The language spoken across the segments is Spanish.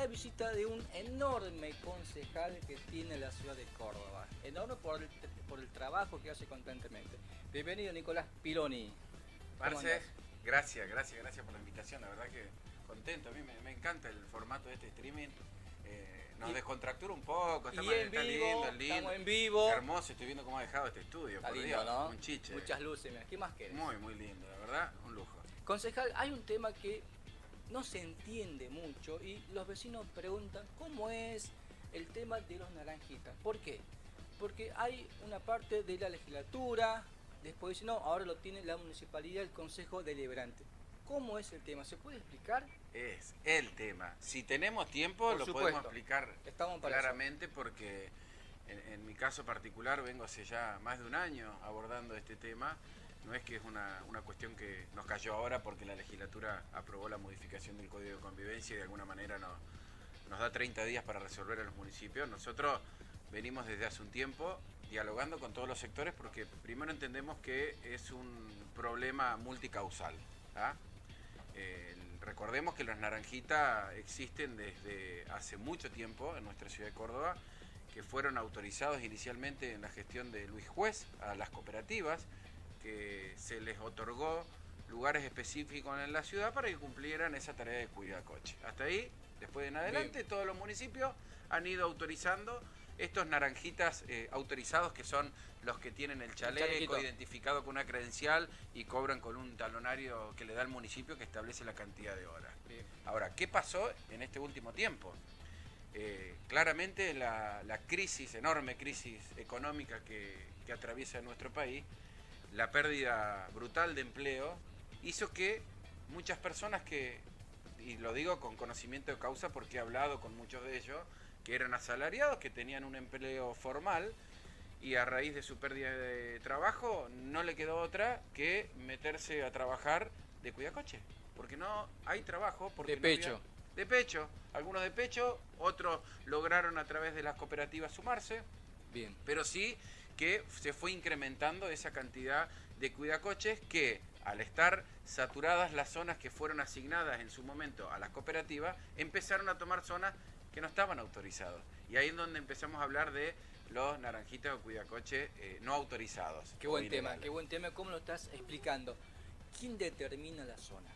la visita de un enorme concejal que tiene la ciudad de Córdoba. Enorme por el trabajo que hace constantemente. Bienvenido, Nicolás Pironi. ¿Cómo Marce, andás? gracias por la invitación. La verdad que contento. A mí me encanta el formato de este streaming. Nos Y, descontractura un poco. y en Está vivo, lindo, estamos lindo. en vivo. Hermoso. Estoy viendo cómo ha dejado este estudio. Está Por lindo, Dios, ¿no? un chiche. Muchas luces, mira, ¿qué más querés? Muy lindo. La verdad, un lujo. Concejal, hay un tema que no se entiende mucho y los vecinos preguntan cómo es el tema de los naranjitas. ¿Por qué? Porque hay una parte de la legislatura, después dice, no, ahora lo tiene la municipalidad, el Consejo Deliberante. ¿Cómo es el tema? ¿Se puede explicar? Es el tema. Si tenemos tiempo, Por lo supuesto, podemos explicar estamos para eso. claramente porque en mi caso particular vengo hace ya más de un año abordando este tema. No es que es una cuestión que nos cayó ahora porque la legislatura aprobó la modificación del Código de Convivencia y de alguna manera nos da 30 días para resolver a los municipios. Nosotros venimos desde hace un tiempo dialogando con todos los sectores porque primero entendemos que es un problema multicausal. ¿Ah? Recordemos que los naranjitas existen desde hace mucho tiempo en nuestra ciudad de Córdoba, que fueron autorizados inicialmente en la gestión de Luis Juez a las cooperativas, que se les otorgó lugares específicos en la ciudad para que cumplieran esa tarea de cuidacoche. Hasta ahí, después en adelante, Bien. todos los municipios han ido autorizando estos naranjitas autorizados, que son los que tienen el chaleco identificado con una credencial y cobran con un talonario que le da el municipio que establece la cantidad de horas. Bien. Ahora, ¿qué pasó en este último tiempo? Claramente la crisis, enorme crisis económica que atraviesa nuestro país, la pérdida brutal de empleo, hizo que muchas personas y lo digo con conocimiento de causa porque he hablado con muchos de ellos, que eran asalariados, que tenían un empleo formal y a raíz de su pérdida de trabajo no le quedó otra que meterse a trabajar de cuidacoche, porque no hay trabajo, porque De no pecho. había de pecho, algunos de pecho, otros lograron a través de las cooperativas sumarse, Bien. pero sí que se fue incrementando esa cantidad de cuidacoches que al estar saturadas las zonas que fueron asignadas en su momento a las cooperativas, empezaron a tomar zonas que no estaban autorizados. Y ahí es donde empezamos a hablar de los naranjitas o cuidacoches no autorizados. Qué buen tema, qué buen tema. ¿Cómo lo estás explicando? ¿Quién determina las zonas?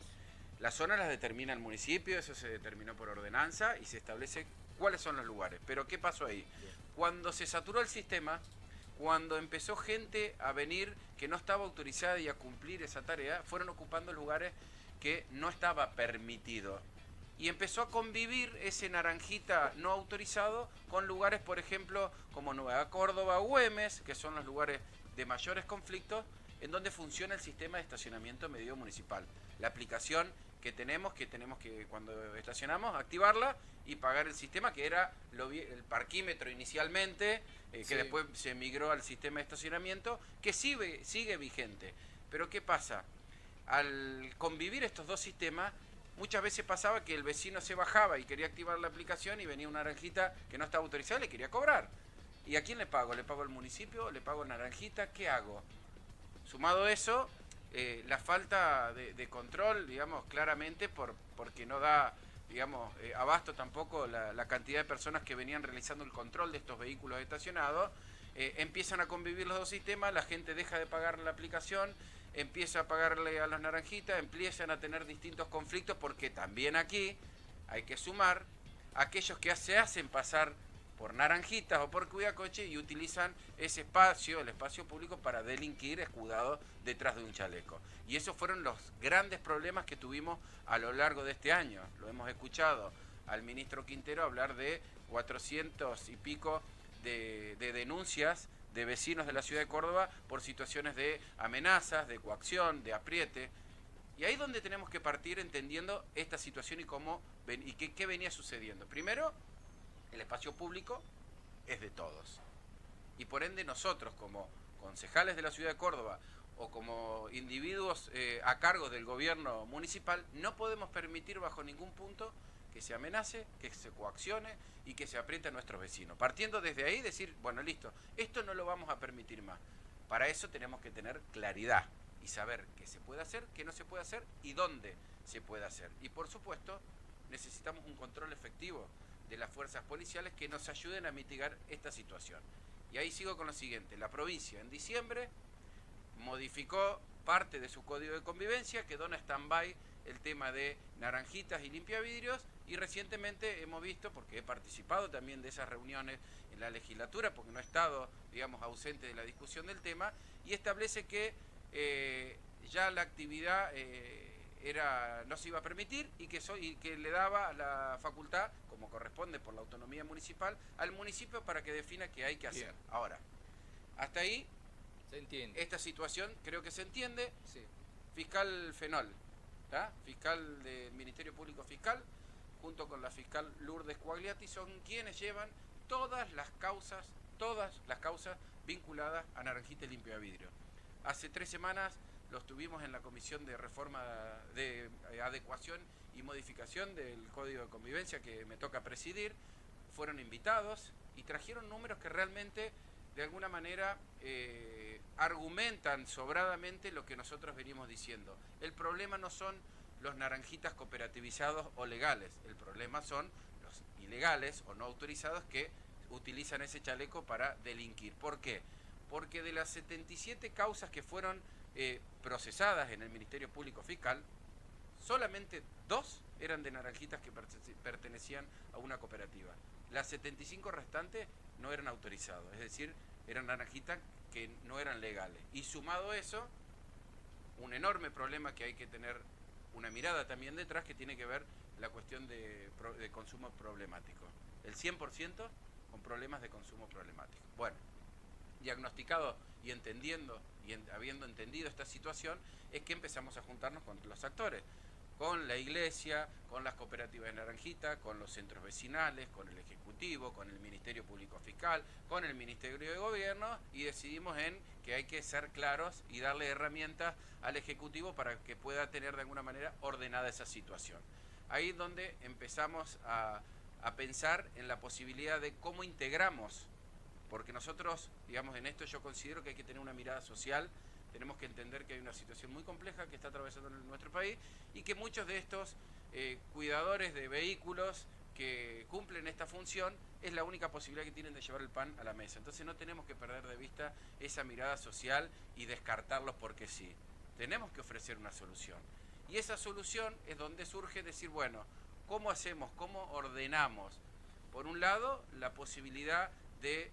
Las zonas las determina el municipio, eso se determinó por ordenanza y se establece cuáles son los lugares. Pero ¿qué pasó ahí? Bien. Cuando se saturó el sistema, cuando empezó gente a venir que no estaba autorizada y a cumplir esa tarea, fueron ocupando lugares que no estaba permitido. Y empezó a convivir ese naranjita no autorizado con lugares, por ejemplo, como Nueva Córdoba o Güemes, que son los lugares de mayores conflictos, en donde funciona el sistema de estacionamiento medio municipal. La aplicación que tenemos que cuando estacionamos activarla y pagar el sistema, que era el parquímetro inicialmente, Sí. que después se migró al sistema de estacionamiento, que sigue vigente. Pero ¿qué pasa? Al convivir estos dos sistemas, muchas veces pasaba que el vecino se bajaba y quería activar la aplicación y venía una naranjita que no estaba autorizada y le quería cobrar. ¿Y a quién le pago? ¿Le pago al municipio? ¿Le pago a naranjita? ¿Qué hago? Sumado a eso, la falta de control, digamos, claramente porque no da, digamos, abasto tampoco la cantidad de personas que venían realizando el control de estos vehículos estacionados, empiezan a convivir los dos sistemas, la gente deja de pagar la aplicación, empieza a pagarle a los naranjitas, empiezan a tener distintos conflictos porque también aquí hay que sumar aquellos que se hacen pasar por naranjitas o por cuidacoche y utilizan ese espacio, el espacio público, para delinquir escudados detrás de un chaleco. Y esos fueron los grandes problemas que tuvimos a lo largo de este año. Lo hemos escuchado al ministro Quintero hablar de 400 y pico de denuncias de vecinos de la ciudad de Córdoba por situaciones de amenazas, de coacción, de apriete. Y ahí es donde tenemos que partir entendiendo esta situación y qué venía sucediendo. Primero, el espacio público es de todos. Y por ende nosotros, como concejales de la ciudad de Córdoba o como individuos a cargo del gobierno municipal, no podemos permitir bajo ningún punto que se amenace, que se coaccione y que se apriete a nuestros vecinos. Partiendo desde ahí, decir, bueno, listo, esto no lo vamos a permitir más. Para eso tenemos que tener claridad y saber qué se puede hacer, qué no se puede hacer y dónde se puede hacer. Y por supuesto, necesitamos un control efectivo de las fuerzas policiales que nos ayuden a mitigar esta situación. Y ahí sigo con lo siguiente. La provincia en diciembre modificó parte de su código de convivencia, quedó en stand-by el tema de naranjitas y limpiavidrios, y recientemente hemos visto, porque he participado también de esas reuniones en la legislatura, porque no he estado, digamos, ausente de la discusión del tema, y establece que ya la actividad no se iba a permitir y que le daba la facultad, como corresponde por la autonomía municipal, al municipio para que defina qué hay que hacer. Bien. Ahora, hasta ahí se entiende. Esta situación creo que se entiende. Sí. Fiscal Fenol, ¿tá? Fiscal del Ministerio Público Fiscal, junto con la fiscal Lourdes Quagliati, son quienes llevan todas las causas vinculadas a Naranjita y Limpiavidrio. Hace 3 semanas los tuvimos en la Comisión de Reforma de Adecuación y Modificación del Código de Convivencia que me toca presidir. Fueron invitados y trajeron números que realmente de alguna manera argumentan sobradamente lo que nosotros venimos diciendo. El problema no son los naranjitas cooperativizados o legales, el problema son los ilegales o no autorizados que utilizan ese chaleco para delinquir. ¿Por qué? Porque de las 77 causas que fueron procesadas en el Ministerio Público Fiscal, solamente 2 eran de naranjitas que pertenecían a una cooperativa. Las 75 restantes no eran autorizados, es decir, eran naranjitas que no eran legales. Y sumado a eso, un enorme problema que hay que tener una mirada también detrás, que tiene que ver la cuestión de consumo problemático. El 100% con problemas de consumo problemático. Bueno, diagnosticado y entendiendo y habiendo entendido esta situación, es que empezamos a juntarnos con los actores, con la iglesia, con las cooperativas de Naranjita, con los centros vecinales, con el Ejecutivo, con el Ministerio Público Fiscal, con el Ministerio de Gobierno, y decidimos en que hay que ser claros y darle herramientas al Ejecutivo para que pueda tener de alguna manera ordenada esa situación. Ahí es donde empezamos a pensar en la posibilidad de cómo integramos, porque nosotros, digamos, en esto yo considero que hay que tener una mirada social. Tenemos que entender que hay una situación muy compleja que está atravesando nuestro país y que muchos de estos cuidadores de vehículos que cumplen esta función es la única posibilidad que tienen de llevar el pan a la mesa. Entonces no tenemos que perder de vista esa mirada social y descartarlos porque sí. Tenemos que ofrecer una solución. Y esa solución es donde surge decir, bueno, ¿cómo hacemos? ¿Cómo ordenamos? Por un lado, la posibilidad de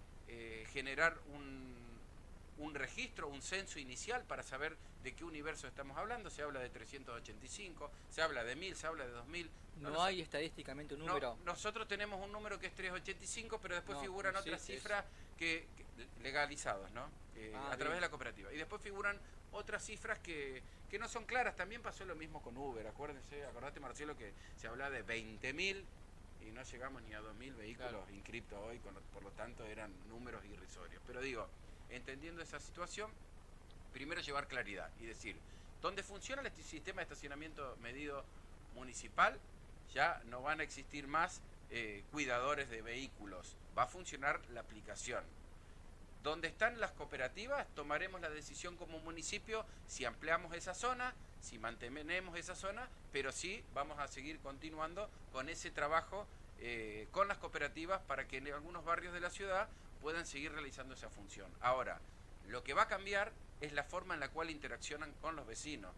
generar un registro, un censo inicial para saber de qué universo estamos hablando. Se habla de 385, se habla de 1000, se habla de 2000. No hay estadísticamente un número. No, nosotros tenemos un número que es 385, pero después figuran otras cifras que legalizados, ¿no? A través de la cooperativa. Y después figuran otras cifras que no son claras. También pasó lo mismo con Uber. Acordate, Marcelo, que se hablaba de 20.000 y no llegamos ni a 2.000 vehículos inscriptos hoy, por lo tanto eran números irrisorios. Pero digo, entendiendo esa situación, primero llevar claridad y decir, donde funciona el sistema de estacionamiento medido municipal, ya no van a existir más cuidadores de vehículos, va a funcionar la aplicación. Donde están las cooperativas, tomaremos la decisión como municipio si ampliamos esa zona, si mantenemos esa zona, pero sí vamos a seguir continuando con ese trabajo con las cooperativas para que en algunos barrios de la ciudad puedan seguir realizando esa función. Ahora, lo que va a cambiar es la forma en la cual interaccionan con los vecinos,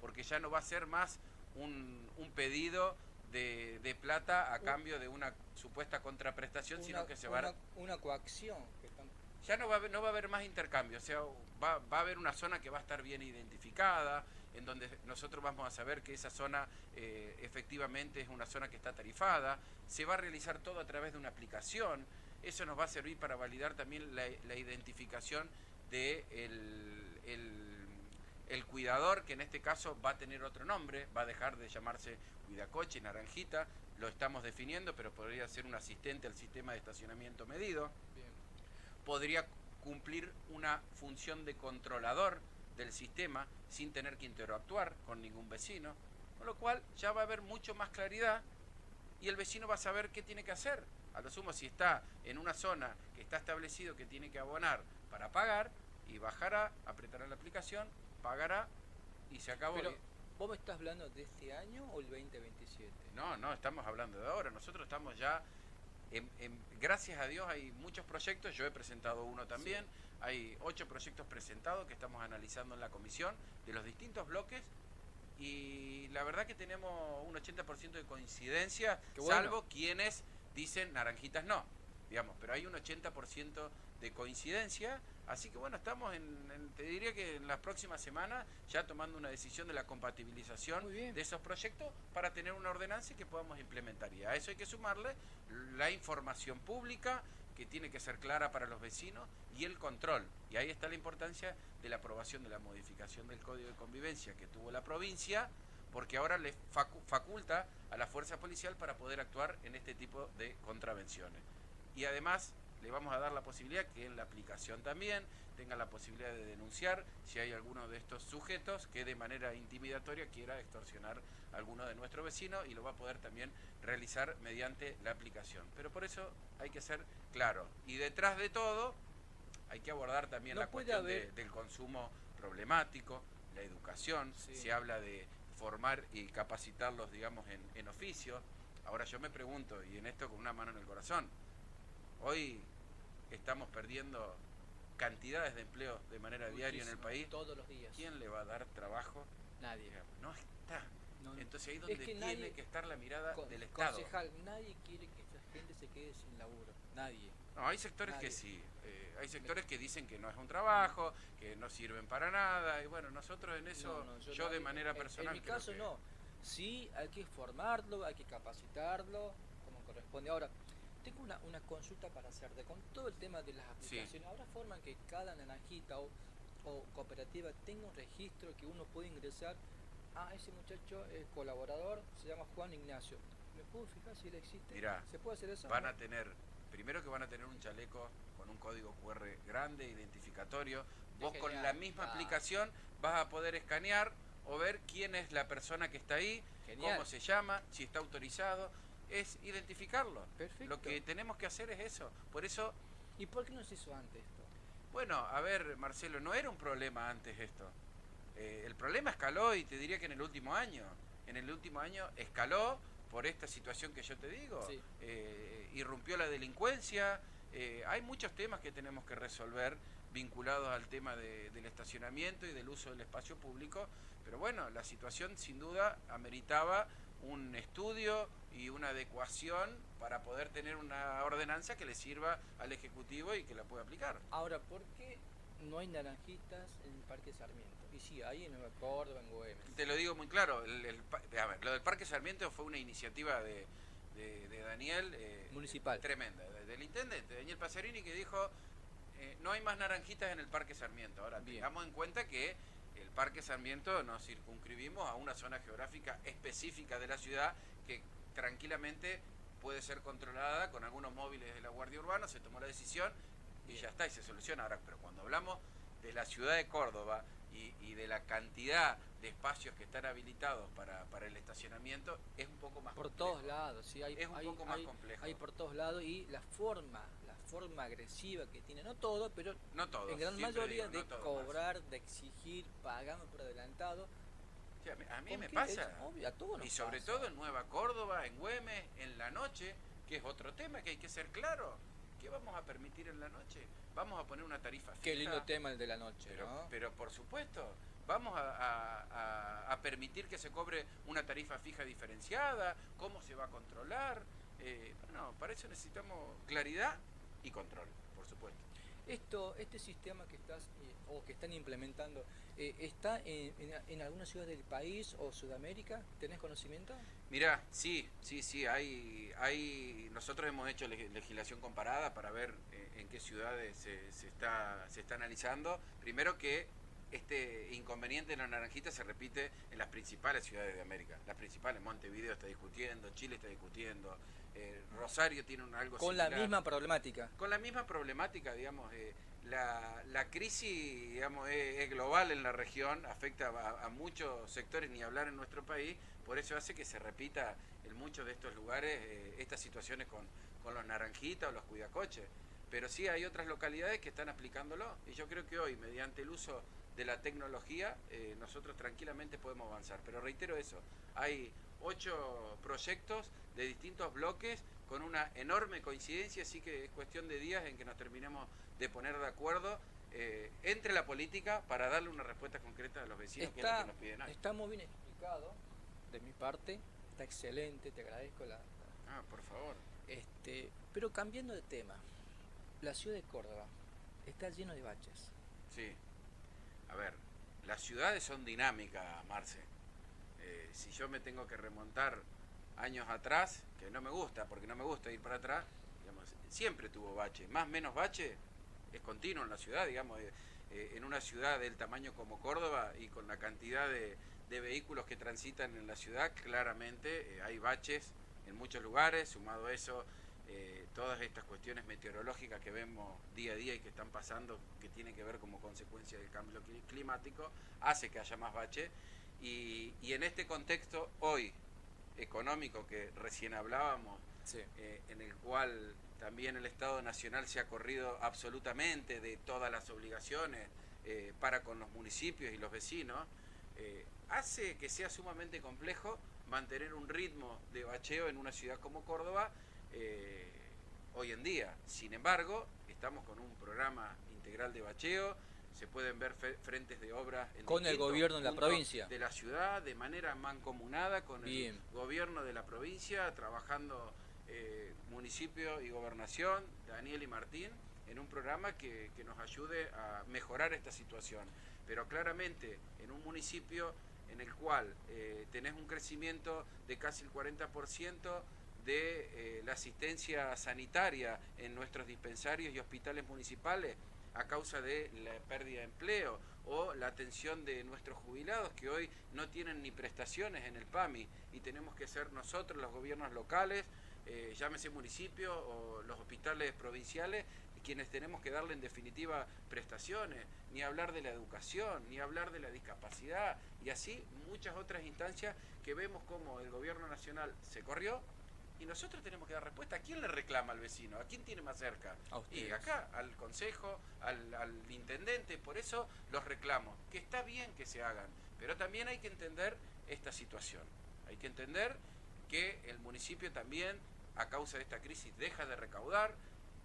porque ya no va a ser más un pedido de plata a cambio de una supuesta contraprestación, sino que se va a... Una coacción. Ya no va a haber más intercambio, o sea, va a haber una zona que va a estar bien identificada, en donde nosotros vamos a saber que esa zona efectivamente es una zona que está tarifada, se va a realizar todo a través de una aplicación. Eso nos va a servir para validar también la identificación de el cuidador, que en este caso va a tener otro nombre, va a dejar de llamarse Cuidacoche, Naranjita, lo estamos definiendo, pero podría ser un asistente al sistema de estacionamiento medido. Bien. Podría cumplir una función de controlador del sistema sin tener que interactuar con ningún vecino, con lo cual ya va a haber mucho más claridad y el vecino va a saber qué tiene que hacer. A lo sumo, si está en una zona que está establecido que tiene que abonar para pagar, y bajará, apretará la aplicación, pagará y se acabó. ¿Vos me estás hablando de este año o el 2027? No, no, estamos hablando de ahora. Nosotros estamos ya, gracias a Dios hay muchos proyectos, yo he presentado uno también, Sí. hay 8 proyectos presentados que estamos analizando en la comisión de los distintos bloques y la verdad que tenemos un 80% de coincidencia, Qué bueno. salvo quienes dicen naranjitas no, digamos, pero hay un 80% de coincidencia, así que bueno, estamos te diría que en las próximas semanas ya tomando una decisión de la compatibilización Muy bien. de esos proyectos para tener una ordenanza que podamos implementar. Y a eso hay que sumarle la información pública, que tiene que ser clara para los vecinos, y el control. Y ahí está la importancia de la aprobación de la modificación del Código de Convivencia que tuvo la provincia, porque ahora le faculta a la fuerza policial para poder actuar en este tipo de contravenciones. Y además le vamos a dar la posibilidad que en la aplicación también tenga la posibilidad de denunciar si hay alguno de estos sujetos que de manera intimidatoria quiera extorsionar a alguno de nuestros vecinos, y lo va a poder también realizar mediante la aplicación. Pero por eso hay que ser claro. Y detrás de todo hay que abordar también No la puede cuestión haber... del consumo problemático, la educación, Sí. se habla de formar y capacitarlos, digamos, en oficio. Ahora yo me pregunto, y en esto con una mano en el corazón, hoy estamos perdiendo cantidades de empleos de manera diaria en el Muchísimo, país. todos los días. ¿Quién le va a dar trabajo? Nadie. Digamos, no está. No, no. Entonces ahí es Es donde que tiene nadie, que estar la mirada del Estado. concejal, nadie quiere que esta gente se quede sin laburo. Nadie. No, hay sectores Nadie. que sí. Hay sectores que dicen que no es un trabajo, que no sirven para nada. Y bueno, nosotros en eso, No, no, yo de manera en personal mi creo caso que... no. Sí, hay que formarlo, hay que capacitarlo, como corresponde. Ahora, tengo una consulta para hacerte. Con todo el tema de las Sí. aplicaciones, ¿habrá forma en que cada naranjita o cooperativa tenga un registro que uno puede ingresar? Ah, ese muchacho es colaborador, se llama Juan Ignacio. ¿Me puedo fijar si él existe? Mirá, ¿Se puede hacer eso? van a tener, primero que van a tener un chaleco con un código QR grande, identificatorio. Vos con Genial. la misma aplicación vas a poder escanear o ver quién es la persona que está ahí, Genial. cómo se llama, si está autorizado. Es identificarlo. Perfecto. Lo que tenemos que hacer es eso. Por eso, ¿Y por qué no se hizo antes esto? bueno, a ver, Marcelo, no era un problema antes esto. El problema escaló, y te diría que en el último año. En el último año escaló por esta situación que yo te digo. Sí. Irrumpió la delincuencia. Hay muchos temas que tenemos que resolver vinculados al tema del estacionamiento y del uso del espacio público. Pero bueno, la situación sin duda ameritaba un estudio y una adecuación para poder tener una ordenanza que le sirva al Ejecutivo y que la pueda aplicar. Ahora, ¿por qué no hay naranjitas en el Parque Sarmiento? Y sí, hay en Nueva Córdoba, en Güemes. Te lo digo muy claro, a ver, lo del Parque Sarmiento fue una iniciativa de Daniel, Municipal. tremenda, del intendente Daniel Pacerini, que dijo no hay más naranjitas en el Parque Sarmiento. Ahora, Bien. tengamos en cuenta que el Parque Sarmiento nos circunscribimos a una zona geográfica específica de la ciudad que tranquilamente puede ser controlada con algunos móviles de la Guardia Urbana. Se tomó la decisión y Bien. ya está, y se soluciona. Ahora, pero cuando hablamos de la ciudad de Córdoba y de la cantidad de espacios que están habilitados para el estacionamiento, es un poco más Por complejo. todos lados, sí, hay, Es un poco más complejo. Hay por todos lados, y la forma agresiva que tiene, no todo, pero No todos, en gran siempre mayoría digo, no de todos, cobrar, de exigir, pagando por adelantado. Sí, a mí ¿Por me qué? pasa. Es obvio, a todos nos Y sobre pasa. todo en Nueva Córdoba, en Güemes, en la noche, que es otro tema que hay que ser claro. ¿Qué vamos a permitir en la noche? Vamos a poner una tarifa fija. Qué lindo tema el de la noche, ¿no? Pero por supuesto, vamos a permitir que se cobre una tarifa fija diferenciada. ¿Cómo se va a controlar? Bueno, para eso necesitamos claridad y control, por supuesto. Este sistema que estás o que están implementando, ¿está en alguna ciudad del país o Sudamérica? ¿Tenés conocimiento? Mirá, sí, nosotros hemos hecho legislación comparada para ver en qué ciudades se está analizando. Primero que este inconveniente de la naranjita se repite en las principales ciudades de América. Las principales, Montevideo está discutiendo, Chile está discutiendo, Rosario tiene algo Con similar. la misma problemática. Con la misma problemática, digamos, la crisis, digamos, es global en la región, afecta a muchos sectores, ni hablar en nuestro país, por eso hace que se repita en muchos de estos lugares estas situaciones con los naranjitas o los cuidacoches. Pero sí hay otras localidades que están aplicándolo, y yo creo que hoy, mediante el uso de la tecnología, nosotros tranquilamente podemos avanzar. Pero reitero eso, hay 8 proyectos de distintos bloques con una enorme coincidencia, así que es cuestión de días en que nos terminemos de poner de acuerdo entre la política para darle una respuesta concreta a los vecinos, que es lo que nos piden hoy. Está muy bien explicado de mi parte, está excelente, te agradezco Ah, por favor. pero cambiando de tema, la ciudad de Córdoba está lleno de baches. Sí. A ver, las ciudades son dinámicas, Marce. Si yo me tengo que remontar años atrás, que no me gusta, porque no me gusta ir para atrás, digamos, siempre tuvo bache. Más o menos bache es continuo en la ciudad, digamos, en una ciudad del tamaño como Córdoba y con la cantidad de vehículos que transitan en la ciudad, claramente hay baches en muchos lugares, sumado a eso, todas estas cuestiones meteorológicas que vemos día a día y que están pasando, que tienen que ver como consecuencia del cambio climático, hace que haya más bache. Y en este contexto hoy económico que recién hablábamos, Sí. En el cual también el Estado Nacional se ha corrido absolutamente de todas las obligaciones para con los municipios y los vecinos, hace que sea sumamente complejo mantener un ritmo de bacheo en una ciudad como Córdoba hoy en día. Sin embargo, estamos con un programa integral de bacheo, se pueden ver frentes de obras en Con el gobierno de la puntos provincia. de la ciudad, de manera mancomunada con Bien. el gobierno de la provincia, trabajando municipio y gobernación, Daniel y Martín, en un programa que nos ayude a mejorar esta situación. Pero claramente en un municipio en el cual tenés un crecimiento de casi el 40% de la asistencia sanitaria en nuestros dispensarios y hospitales municipales a causa de la pérdida de empleo o la atención de nuestros jubilados que hoy no tienen ni prestaciones en el PAMI y tenemos que ser nosotros, los gobiernos locales, llámese municipio o los hospitales provinciales, quienes tenemos que darle en definitiva prestaciones, ni hablar de la educación, ni hablar de la discapacidad y así muchas otras instancias que vemos como el gobierno nacional se corrió y nosotros tenemos que dar respuesta. ¿A quién le reclama al vecino? ¿A quién tiene más cerca? Y acá, al consejo, al intendente, por eso los reclamos, que está bien que se hagan, pero también hay que entender esta situación. Hay que entender que el municipio también, a causa de esta crisis, deja de recaudar,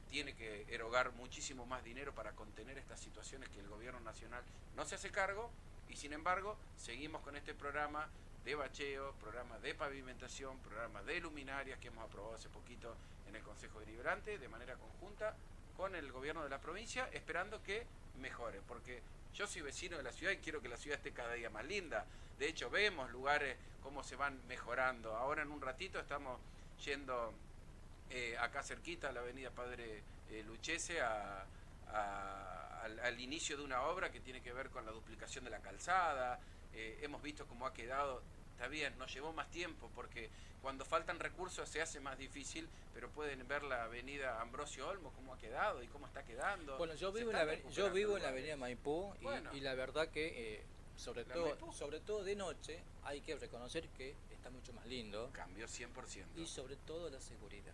tiene que erogar muchísimo más dinero para contener estas situaciones que el gobierno nacional no se hace cargo, y sin embargo, seguimos con este programa de bacheo, programa de pavimentación, programa de luminarias que hemos aprobado hace poquito en el Consejo Deliberante de manera conjunta con el gobierno de la provincia, esperando que mejore, porque yo soy vecino de la ciudad y quiero que la ciudad esté cada día más linda. De hecho, vemos lugares cómo se van mejorando. Ahora en un ratito estamos yendo acá cerquita a la avenida Padre Luchese al inicio de una obra que tiene que ver con la duplicación de la calzada. Hemos visto cómo ha quedado. Está bien, nos llevó más tiempo porque cuando faltan recursos se hace más difícil, pero pueden ver la avenida Ambrosio Olmos cómo ha quedado y cómo está quedando. Bueno, yo vivo en la avenida Maipú y la verdad que sobre todo de noche hay que reconocer que está mucho más lindo. Cambió 100%. Y sobre todo la seguridad.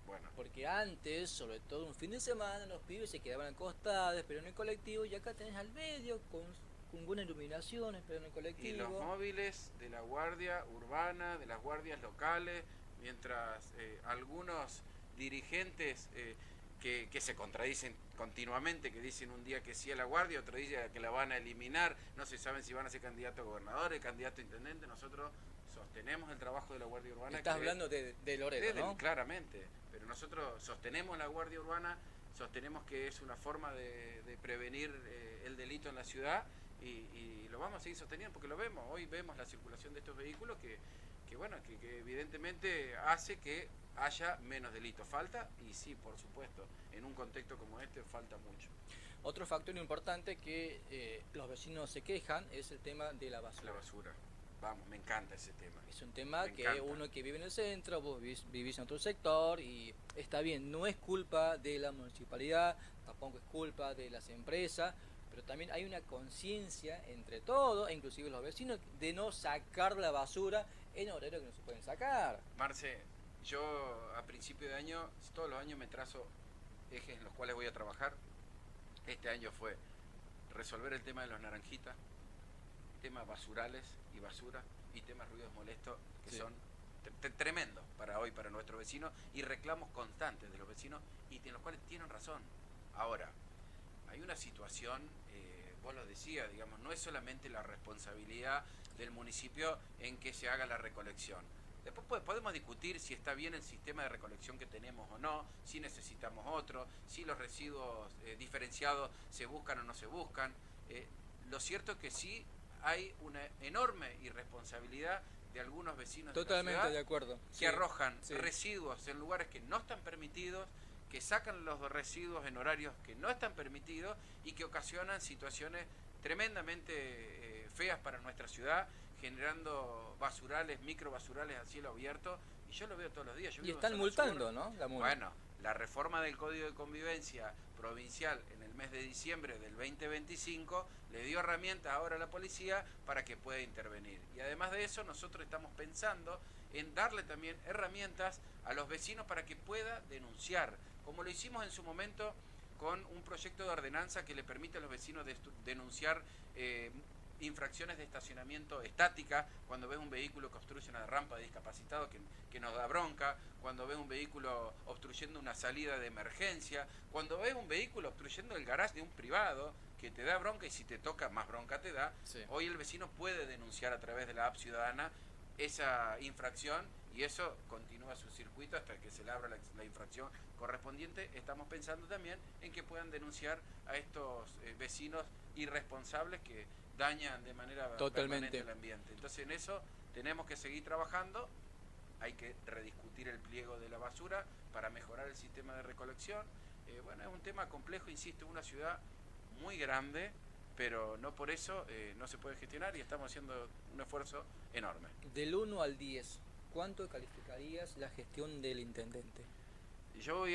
Bueno. Porque antes, sobre todo un fin de semana, los pibes se quedaban acostados, pero en el colectivo, y acá tenés al medio con buena iluminación, pero en el colectivo. Y los móviles de la guardia urbana, de las guardias locales, mientras algunos dirigentes que se contradicen continuamente, que dicen un día que sí a la guardia, otro día que la van a eliminar, no se saben si van a ser candidato a gobernador, candidato a intendente. Nosotros sostenemos el trabajo de la Guardia Urbana. Estás hablando de Loreto, ¿no? Claramente, pero nosotros sostenemos la Guardia Urbana, sostenemos que es una forma de prevenir el delito en la ciudad y lo vamos a seguir sosteniendo porque lo vemos. Hoy vemos la circulación de estos vehículos que evidentemente hace que haya menos delitos. Falta, y sí, por supuesto, en un contexto como este falta mucho. Otro factor importante que los vecinos se quejan es el tema de la basura. La basura. Vamos, me encanta ese tema. Es un tema que uno que vive en el centro, vos vivís en otro sector y está bien, no es culpa de la municipalidad, tampoco es culpa de las empresas, pero también hay una conciencia entre todos, inclusive los vecinos, de no sacar la basura en horarios que no se pueden sacar. Marce, yo a principio de año, todos los años me trazo ejes en los cuales voy a trabajar. Este año fue resolver el tema de los naranjitas, temas basurales y basura, y temas ruidos molestos que Sí. son tremendos para hoy, para nuestros vecinos, y reclamos constantes de los vecinos, y en los cuales tienen razón. Ahora, hay una situación, vos lo decías, digamos, no es solamente la responsabilidad del municipio en que se haga la recolección. Después podemos discutir si está bien el sistema de recolección que tenemos o no, si necesitamos otro, si los residuos diferenciados se buscan o no se buscan. Lo cierto es que sí hay una enorme irresponsabilidad de algunos vecinos Totalmente de la ciudad de acuerdo. que Sí, arrojan sí. residuos en lugares que no están permitidos, que sacan los residuos en horarios que no están permitidos y que ocasionan situaciones tremendamente feas para nuestra ciudad, generando basurales, microbasurales a cielo abierto, y yo lo veo todos los días. Yo Y vivo en están zona multando, sur. ¿no? La multa. Bueno, la reforma del Código de Convivencia provincial en el mes de diciembre del 2025 le dio herramientas ahora a la policía para que pueda intervenir. Y además de eso, nosotros estamos pensando en darle también herramientas a los vecinos para que pueda denunciar, como lo hicimos en su momento con un proyecto de ordenanza que le permite a los vecinos denunciar infracciones de estacionamiento estática, cuando ves un vehículo que obstruye una rampa de discapacitado que nos da bronca, cuando ves un vehículo obstruyendo una salida de emergencia, cuando ves un vehículo obstruyendo el garage de un privado que te da bronca, y si te toca más bronca te da. Sí. Hoy el vecino puede denunciar a través de la app ciudadana esa infracción, y eso continúa su circuito hasta que se le abra la infracción correspondiente. Estamos pensando también en que puedan denunciar a estos vecinos irresponsables que dañan de manera permanente el ambiente. Entonces en eso tenemos que seguir trabajando. Hay que rediscutir el pliego de la basura para mejorar el sistema de recolección. Bueno, es un tema complejo, insisto, una ciudad muy grande, pero no por eso no se puede gestionar, y estamos haciendo un esfuerzo enorme. Del 1 al 10, ¿cuánto calificarías la gestión del intendente? Yo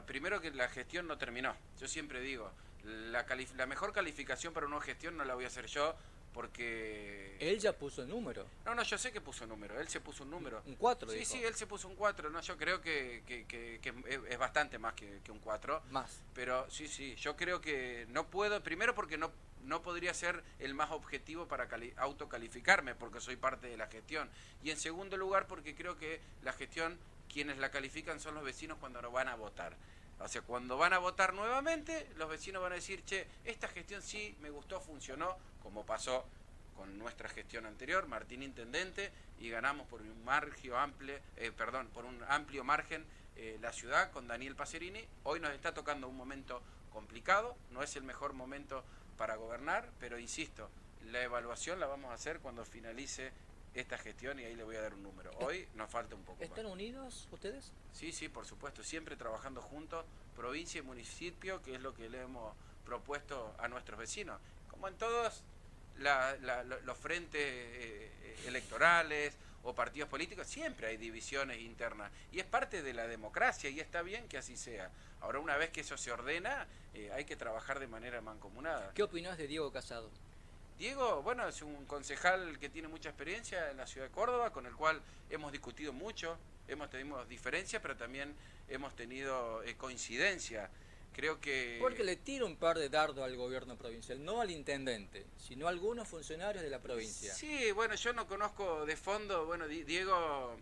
primero que la gestión no terminó. Yo siempre digo, la mejor calificación para una gestión no la voy a hacer yo, porque... Él ya puso el número. No, yo sé que puso número, él se puso un número. Un 4, Sí, dijo. sí, él se puso un 4, no, yo creo que es bastante más que un 4. Más. Pero sí, yo creo que no puedo, primero porque no podría ser el más objetivo para autocalificarme, porque soy parte de la gestión. Y en segundo lugar, porque creo que la gestión, quienes la califican son los vecinos cuando no van a votar. O sea, cuando van a votar nuevamente, los vecinos van a decir, che, esta gestión sí me gustó, funcionó, como pasó con nuestra gestión anterior, Martín Intendente, y ganamos por un por un amplio margen la ciudad con Daniel Pacerini. Hoy nos está tocando un momento complicado, no es el mejor momento para gobernar, pero insisto, la evaluación la vamos a hacer cuando finalice esta gestión, y ahí le voy a dar un número. Hoy nos falta un poco. ¿Están unidos ustedes? Sí, por supuesto, siempre trabajando juntos, provincia y municipio, que es lo que le hemos propuesto a nuestros vecinos. Como en todos los frentes electorales o partidos políticos, siempre hay divisiones internas, y es parte de la democracia, y está bien que así sea. Ahora, una vez que eso se ordena, hay que trabajar de manera mancomunada. ¿Qué opinás de Diego Casado? Diego, bueno, es un concejal que tiene mucha experiencia en la ciudad de Córdoba, con el cual hemos discutido mucho, hemos tenido diferencias, pero también hemos tenido coincidencia. Creo que... Porque le tira un par de dardos al gobierno provincial, no al intendente, sino a algunos funcionarios de la provincia. Sí, bueno, yo no conozco de fondo, bueno, Diego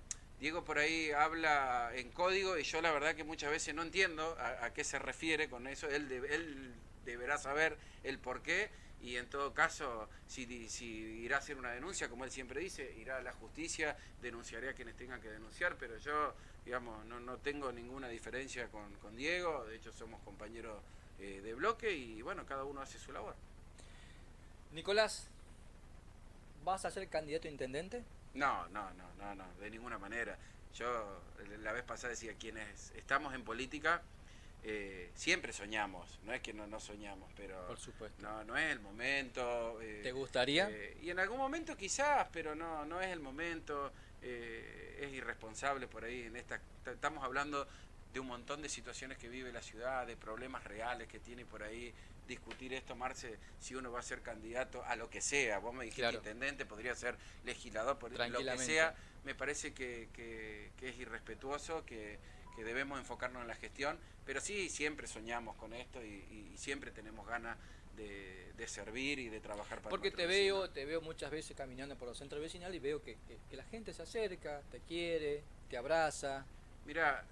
por ahí habla en código, y yo la verdad que muchas veces no entiendo a qué se refiere con eso. Él deberá saber el porqué, y en todo caso, si irá a hacer una denuncia, como él siempre dice, irá a la justicia, denunciaré a quienes tengan que denunciar, pero yo, digamos, no tengo ninguna diferencia con Diego. De hecho somos compañeros de bloque, y bueno, cada uno hace su labor. Nicolás, ¿vas a ser candidato a intendente? No, de ninguna manera. Yo la vez pasada decía, quienes estamos en política siempre soñamos, no es que no soñamos, pero por supuesto. No es el momento. ¿Te gustaría? Y en algún momento quizás, pero no es el momento. Es irresponsable por ahí. Estamos hablando de un montón de situaciones que vive la ciudad, de problemas reales que tiene por ahí. Discutir esto, Marce, si uno va a ser candidato a lo que sea. Vos me dijiste claro, intendente, podría ser legislador, por lo que sea. Me parece que es irrespetuoso, que que debemos enfocarnos en la gestión, pero sí siempre soñamos con esto y siempre tenemos ganas de servir y de trabajar para Porque nuestros vecinos. te veo muchas veces caminando por los centros vecinales y veo que la gente se acerca, te quiere, te abraza. Mira,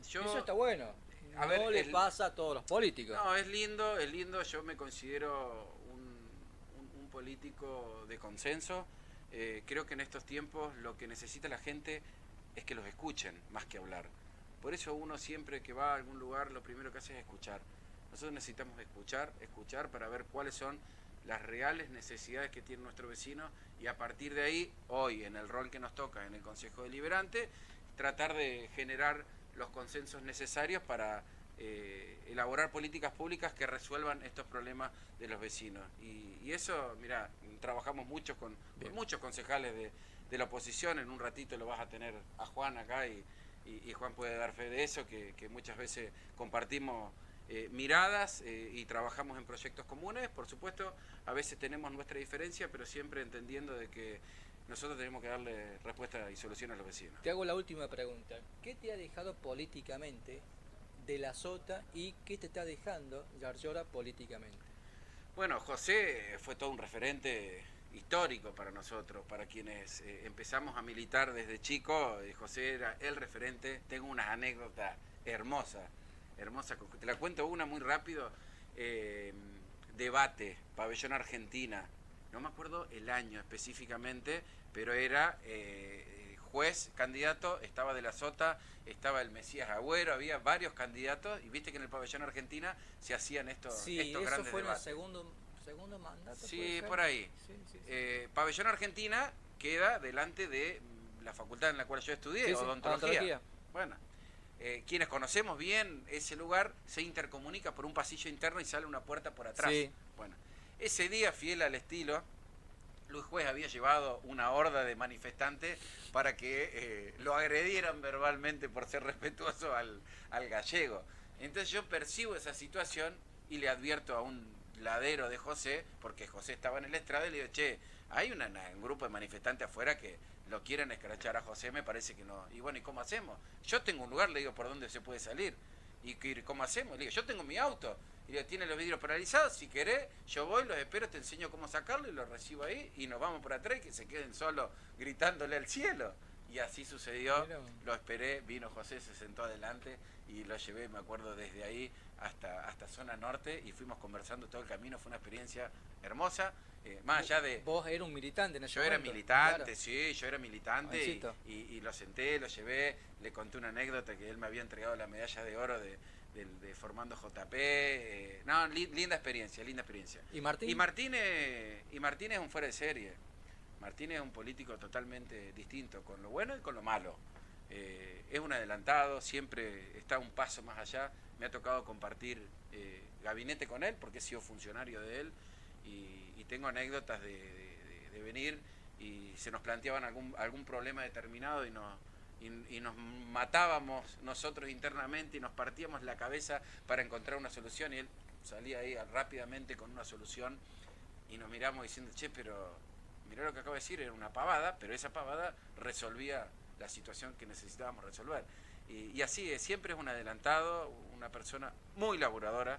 yo... Eso está bueno. A No ver, le pasa a todos los políticos. No, es lindo, yo me considero un político de consenso. Creo que en estos tiempos lo que necesita la gente es que los escuchen más que hablar. Por eso uno siempre que va a algún lugar lo primero que hace es escuchar. Nosotros necesitamos escuchar para ver cuáles son las reales necesidades que tiene nuestro vecino y a partir de ahí, hoy en el rol que nos toca en el Consejo Deliberante, tratar de generar los consensos necesarios para elaborar políticas públicas que resuelvan estos problemas de los vecinos. Y eso, mira, trabajamos mucho con muchos concejales de la oposición. En un ratito lo vas a tener a Juan acá y Juan puede dar fe de eso, que muchas veces compartimos miradas y trabajamos en proyectos comunes. Por supuesto, a veces tenemos nuestra diferencia, pero siempre entendiendo de que nosotros tenemos que darle respuesta y solución a los vecinos. Te hago la última pregunta. ¿Qué te ha dejado políticamente de la Sota y qué te está dejando Yarlora políticamente? Bueno, José fue todo un referente histórico para nosotros, para quienes empezamos a militar desde chico. José era el referente. Tengo unas anécdotas hermosas, te la cuento una muy rápido. Debate, Pabellón Argentina, no me acuerdo el año específicamente, pero era juez, candidato, estaba de la Sota, estaba el Mesías Agüero, había varios candidatos y viste que en el Pabellón Argentina se hacían estos grandes debates. Sí, eso fue en el segundo mandato. Sí, por ahí. Sí. Pabellón Argentina queda delante de la facultad en la cual yo estudié, odontología. Bueno, quienes conocemos bien ese lugar, se intercomunica por un pasillo interno y sale una puerta por atrás. Sí. Bueno, ese día, fiel al estilo, Luis Juez había llevado una horda de manifestantes para que lo agredieran verbalmente por ser respetuoso al gallego. Entonces yo percibo esa situación y le advierto a un ladero de José, porque José estaba en el estrado, y le digo, che, hay un grupo de manifestantes afuera que lo quieren escrachar a José, me parece que no. Y bueno, ¿y cómo hacemos? Yo tengo un lugar, le digo, por donde se puede salir. ¿Y cómo hacemos? Le digo, yo tengo mi auto. Y le digo, tiene los vidrios paralizados, si querés, yo voy, los espero, te enseño cómo sacarlo y los recibo ahí y nos vamos por atrás y que se queden solos gritándole al cielo. Y así sucedió, lo esperé, vino José, se sentó adelante y lo llevé, me acuerdo, desde ahí hasta zona norte y fuimos conversando todo el camino, fue una experiencia hermosa. Más allá de... Vos eras un militante en ese Yo momento. era militante, Claro. sí, yo era militante y lo senté, lo llevé, le conté una anécdota que él me había entregado la medalla de oro de Formando JP. Linda experiencia. ¿Y Martín? Y Martín es un fuera de serie. Martín es un político totalmente distinto, con lo bueno y con lo malo. Es un adelantado, siempre está un paso más allá. Me ha tocado compartir gabinete con él porque he sido funcionario de él y tengo anécdotas de venir y se nos planteaban algún problema determinado y nos matábamos nosotros internamente y nos partíamos la cabeza para encontrar una solución y él salía ahí rápidamente con una solución y nos miramos diciendo, che, pero mirá lo que acabo de decir, era una pavada, pero esa pavada resolvía la situación que necesitábamos resolver. Y así es, siempre es un adelantado, una persona muy laburadora,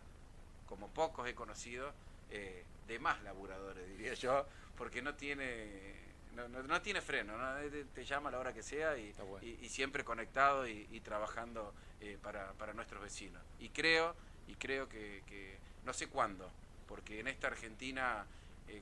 como pocos he conocido, de más laburadores diría yo, porque no tiene freno, ¿no? Te llama a la hora que sea y siempre conectado y trabajando para nuestros vecinos. Y creo que no sé cuándo, porque en esta Argentina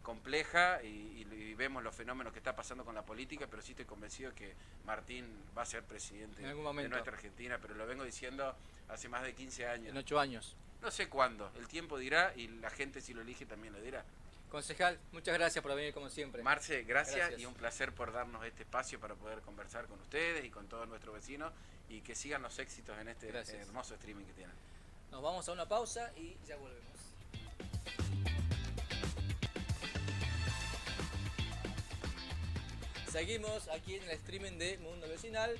compleja y vemos los fenómenos que está pasando con la política, pero sí estoy convencido que Martín va a ser presidente de nuestra Argentina, pero lo vengo diciendo hace más de 15 años. En 8 años. No sé cuándo, el tiempo dirá y la gente si lo elige también lo dirá. Concejal, muchas gracias por venir como siempre. Marce, gracias y un placer por darnos este espacio para poder conversar con ustedes y con todos nuestros vecinos y que sigan los éxitos en este hermoso streaming que tienen. Nos vamos a una pausa y ya volvemos. Seguimos aquí en el streaming de Mundo Vecinal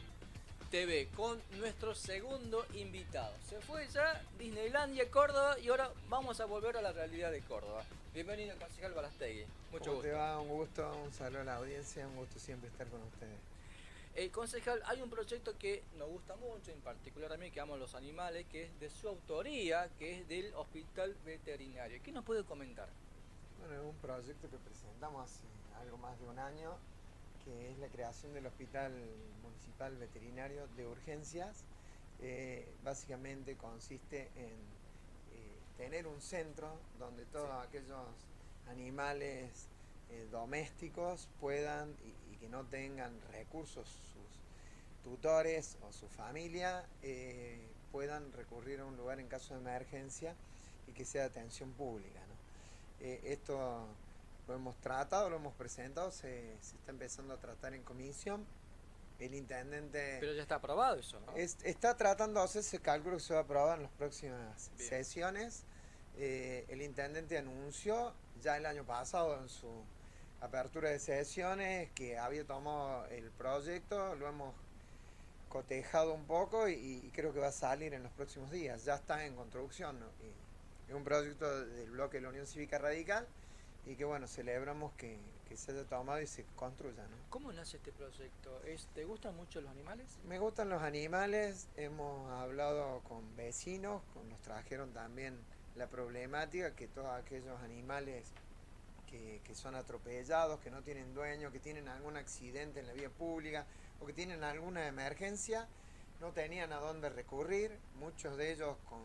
TV con nuestro segundo invitado. Se fue ya Disneylandia, Córdoba y ahora vamos a volver a la realidad de Córdoba. Bienvenido, concejal Balastegui. Mucho gusto. ¿Cómo te va? Un gusto, un saludo a la audiencia, un gusto siempre estar con ustedes. Concejal, hay un proyecto que nos gusta mucho, en particular a mí que amo los animales, que es de su autoría, que es del Hospital Veterinario. ¿Qué nos puede comentar? Bueno, es un proyecto que presentamos hace algo más de un año, que es la creación del Hospital Municipal Veterinario de Urgencias. Básicamente consiste en tener un centro donde todos aquellos animales domésticos puedan y que no tengan recursos sus tutores o su familia puedan recurrir a un lugar en caso de emergencia y que sea de atención pública, ¿no? Esto lo hemos tratado, lo hemos presentado, se está empezando a tratar en comisión. El intendente Pero ya está aprobado eso, ¿no? está tratando de hacerse cálculo que se va a aprobar en las próximas Bien. sesiones. El intendente anunció ya el año pasado en su apertura de sesiones que había tomado el proyecto, lo hemos cotejado un poco y creo que va a salir en los próximos días. Ya está en construcción, ¿no? Es un proyecto del bloque de la Unión Cívica Radical y que bueno, celebramos que se haya tomado y se construya, ¿no? ¿Cómo nace este proyecto? ¿Te gustan mucho los animales? Me gustan los animales, hemos hablado con vecinos, nos trajeron también la problemática que todos aquellos animales que son atropellados, que no tienen dueño, que tienen algún accidente en la vía pública o que tienen alguna emergencia, no tenían a dónde recurrir, muchos de ellos con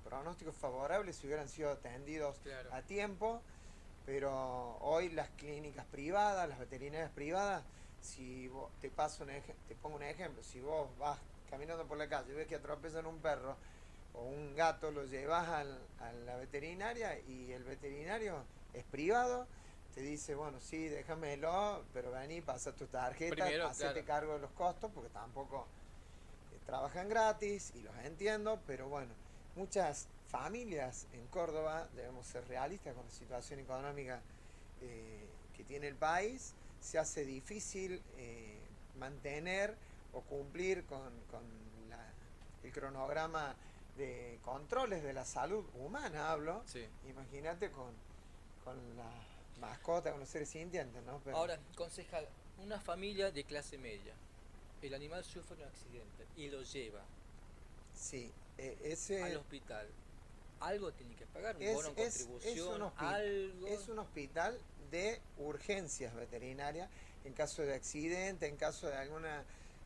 pronósticos favorables si hubieran sido atendidos Claro. a tiempo, pero hoy las clínicas privadas, las veterinarias privadas, si vos, te pongo un ejemplo, si vos vas caminando por la calle y ves que atropellan un perro o un gato, lo llevas a la veterinaria y el veterinario es privado, te dice, bueno, sí, déjamelo, pero vení, pasa tu tarjeta, Primero, hacete claro. cargo de los costos, porque tampoco trabajan gratis y los entiendo, pero bueno, muchas familias en Córdoba, debemos ser realistas con la situación económica que tiene el país, se hace difícil mantener o cumplir con el cronograma de controles de la salud humana, hablo. Sí. Imagínate con la mascota, con los seres sintientes, ¿no? Pero, Ahora, concejal, una familia de clase media, el animal sufre un accidente y lo lleva sí, al hospital. Algo tiene que pagar, un bono en contribución, algo. es un hospital de urgencias veterinarias en caso de accidente, en caso de alguna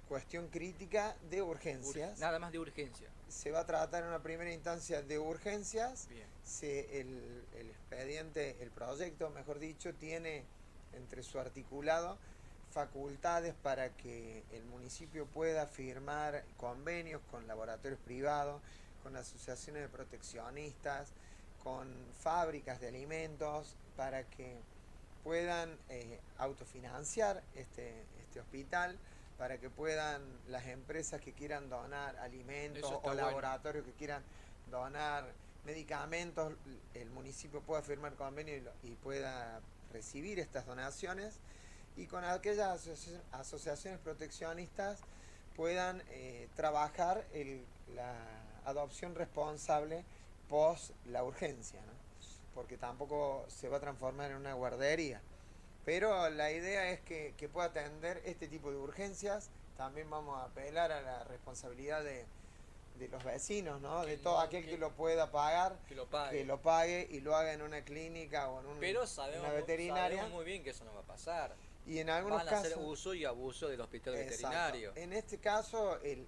cuestión crítica de urgencias. Nada más de urgencia. Se va a tratar en una primera instancia de urgencias. Bien. El expediente, el proyecto, mejor dicho, tiene entre su articulado facultades para que el municipio pueda firmar convenios con laboratorios privados, con asociaciones de proteccionistas, con fábricas de alimentos, para que puedan autofinanciar este hospital, para que puedan las empresas que quieran donar alimentos o laboratorios que quieran donar medicamentos, el municipio pueda firmar convenio y pueda recibir estas donaciones, y con aquellas asociaciones proteccionistas puedan trabajar la adopción responsable post la urgencia, ¿no? Porque tampoco se va a transformar en una guardería. Pero la idea es que pueda atender este tipo de urgencias. También vamos a apelar a la responsabilidad de los vecinos, ¿no? De todo aquel que lo pueda pagar, que lo pague. Que lo pague y lo haga en una clínica o en una veterinaria. Sabemos muy bien que eso no va a pasar. Y en algunos Van a hacer uso y abuso del hospital veterinario. En este caso, el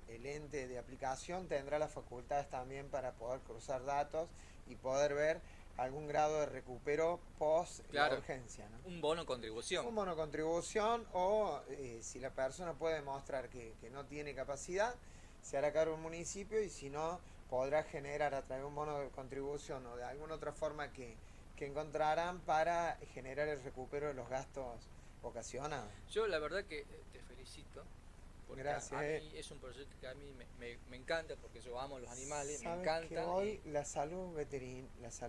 ente de aplicación tendrá las facultades también para poder cruzar datos y poder ver algún grado de recupero post la urgencia, ¿no? Un bono contribución. Un bono contribución o si la persona puede demostrar que no tiene capacidad, se hará cargo el municipio, y si no, podrá generar a través de un bono de contribución o de alguna otra forma que encontrarán para generar el recupero de los gastos ocasionados. Yo la verdad que te felicito, porque gracias. A mí es un proyecto que a mí me encanta, porque yo amo los animales, me encanta. Que hoy la salud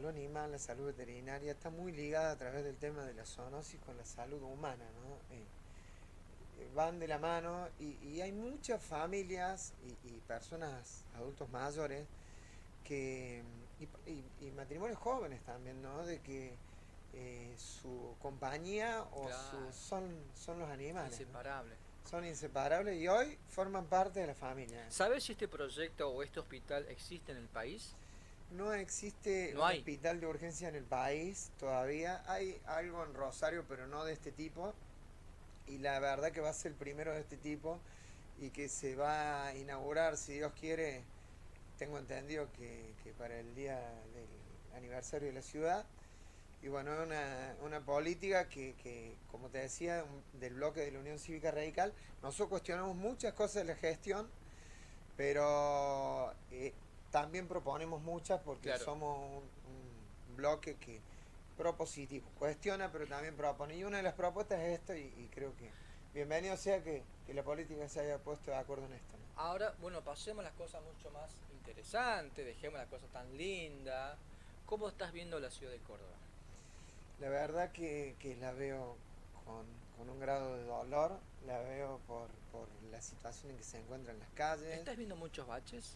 animal, la salud veterinaria está muy ligada a través del tema de la zoonosis con la salud humana, ¿no? Van de la mano y hay muchas familias y personas, adultos mayores, que y matrimonios jóvenes también, ¿no? De que su compañía o son los animales. Inseparable. ¿no? son inseparables y hoy forman parte de la familia. ¿Sabes si este proyecto o este hospital existe en el país? No existe No un hay. hospital de urgencia en el país todavía. Hay algo en Rosario, pero no de este tipo. Y la verdad que va a ser el primero de este tipo y que se va a inaugurar, si Dios quiere, tengo entendido que para el día del aniversario de la ciudad. Y bueno, es una política que, como te decía, del bloque de la Unión Cívica Radical. Nosotros cuestionamos muchas cosas de la gestión, pero también proponemos muchas porque Claro. somos un bloque que propositivo, cuestiona pero también propone. Y una de las propuestas es esto y creo que bienvenido sea que la política se haya puesto de acuerdo en esto, ¿no? Ahora, bueno, pasemos a las cosas mucho más interesantes, dejemos las cosas tan lindas. ¿Cómo estás viendo la ciudad de Córdoba? La verdad que la veo con, con un grado de dolor, la veo por la situación en que se encuentran las calles. ¿Estás viendo muchos baches?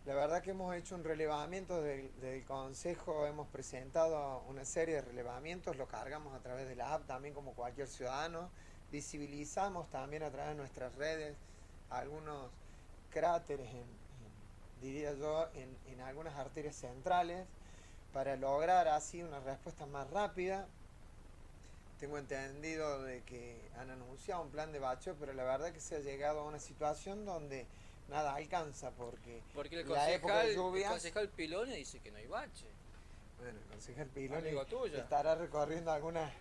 La verdad que hemos hecho un relevamiento del Consejo, hemos presentado una serie de relevamientos, lo cargamos a través de la app también como cualquier ciudadano, visibilizamos también a través de nuestras redes algunos cráteres, diría yo, en algunas arterias centrales, para lograr así una respuesta más rápida. Tengo entendido de que han anunciado un plan de bacheo, pero la verdad que se ha llegado a una situación donde nada alcanza porque Porque la época de el lluvias. concejal Pilone dice que no hay bache. Bueno, el concejal Piloni Amigo tuyo. estará recorriendo algunas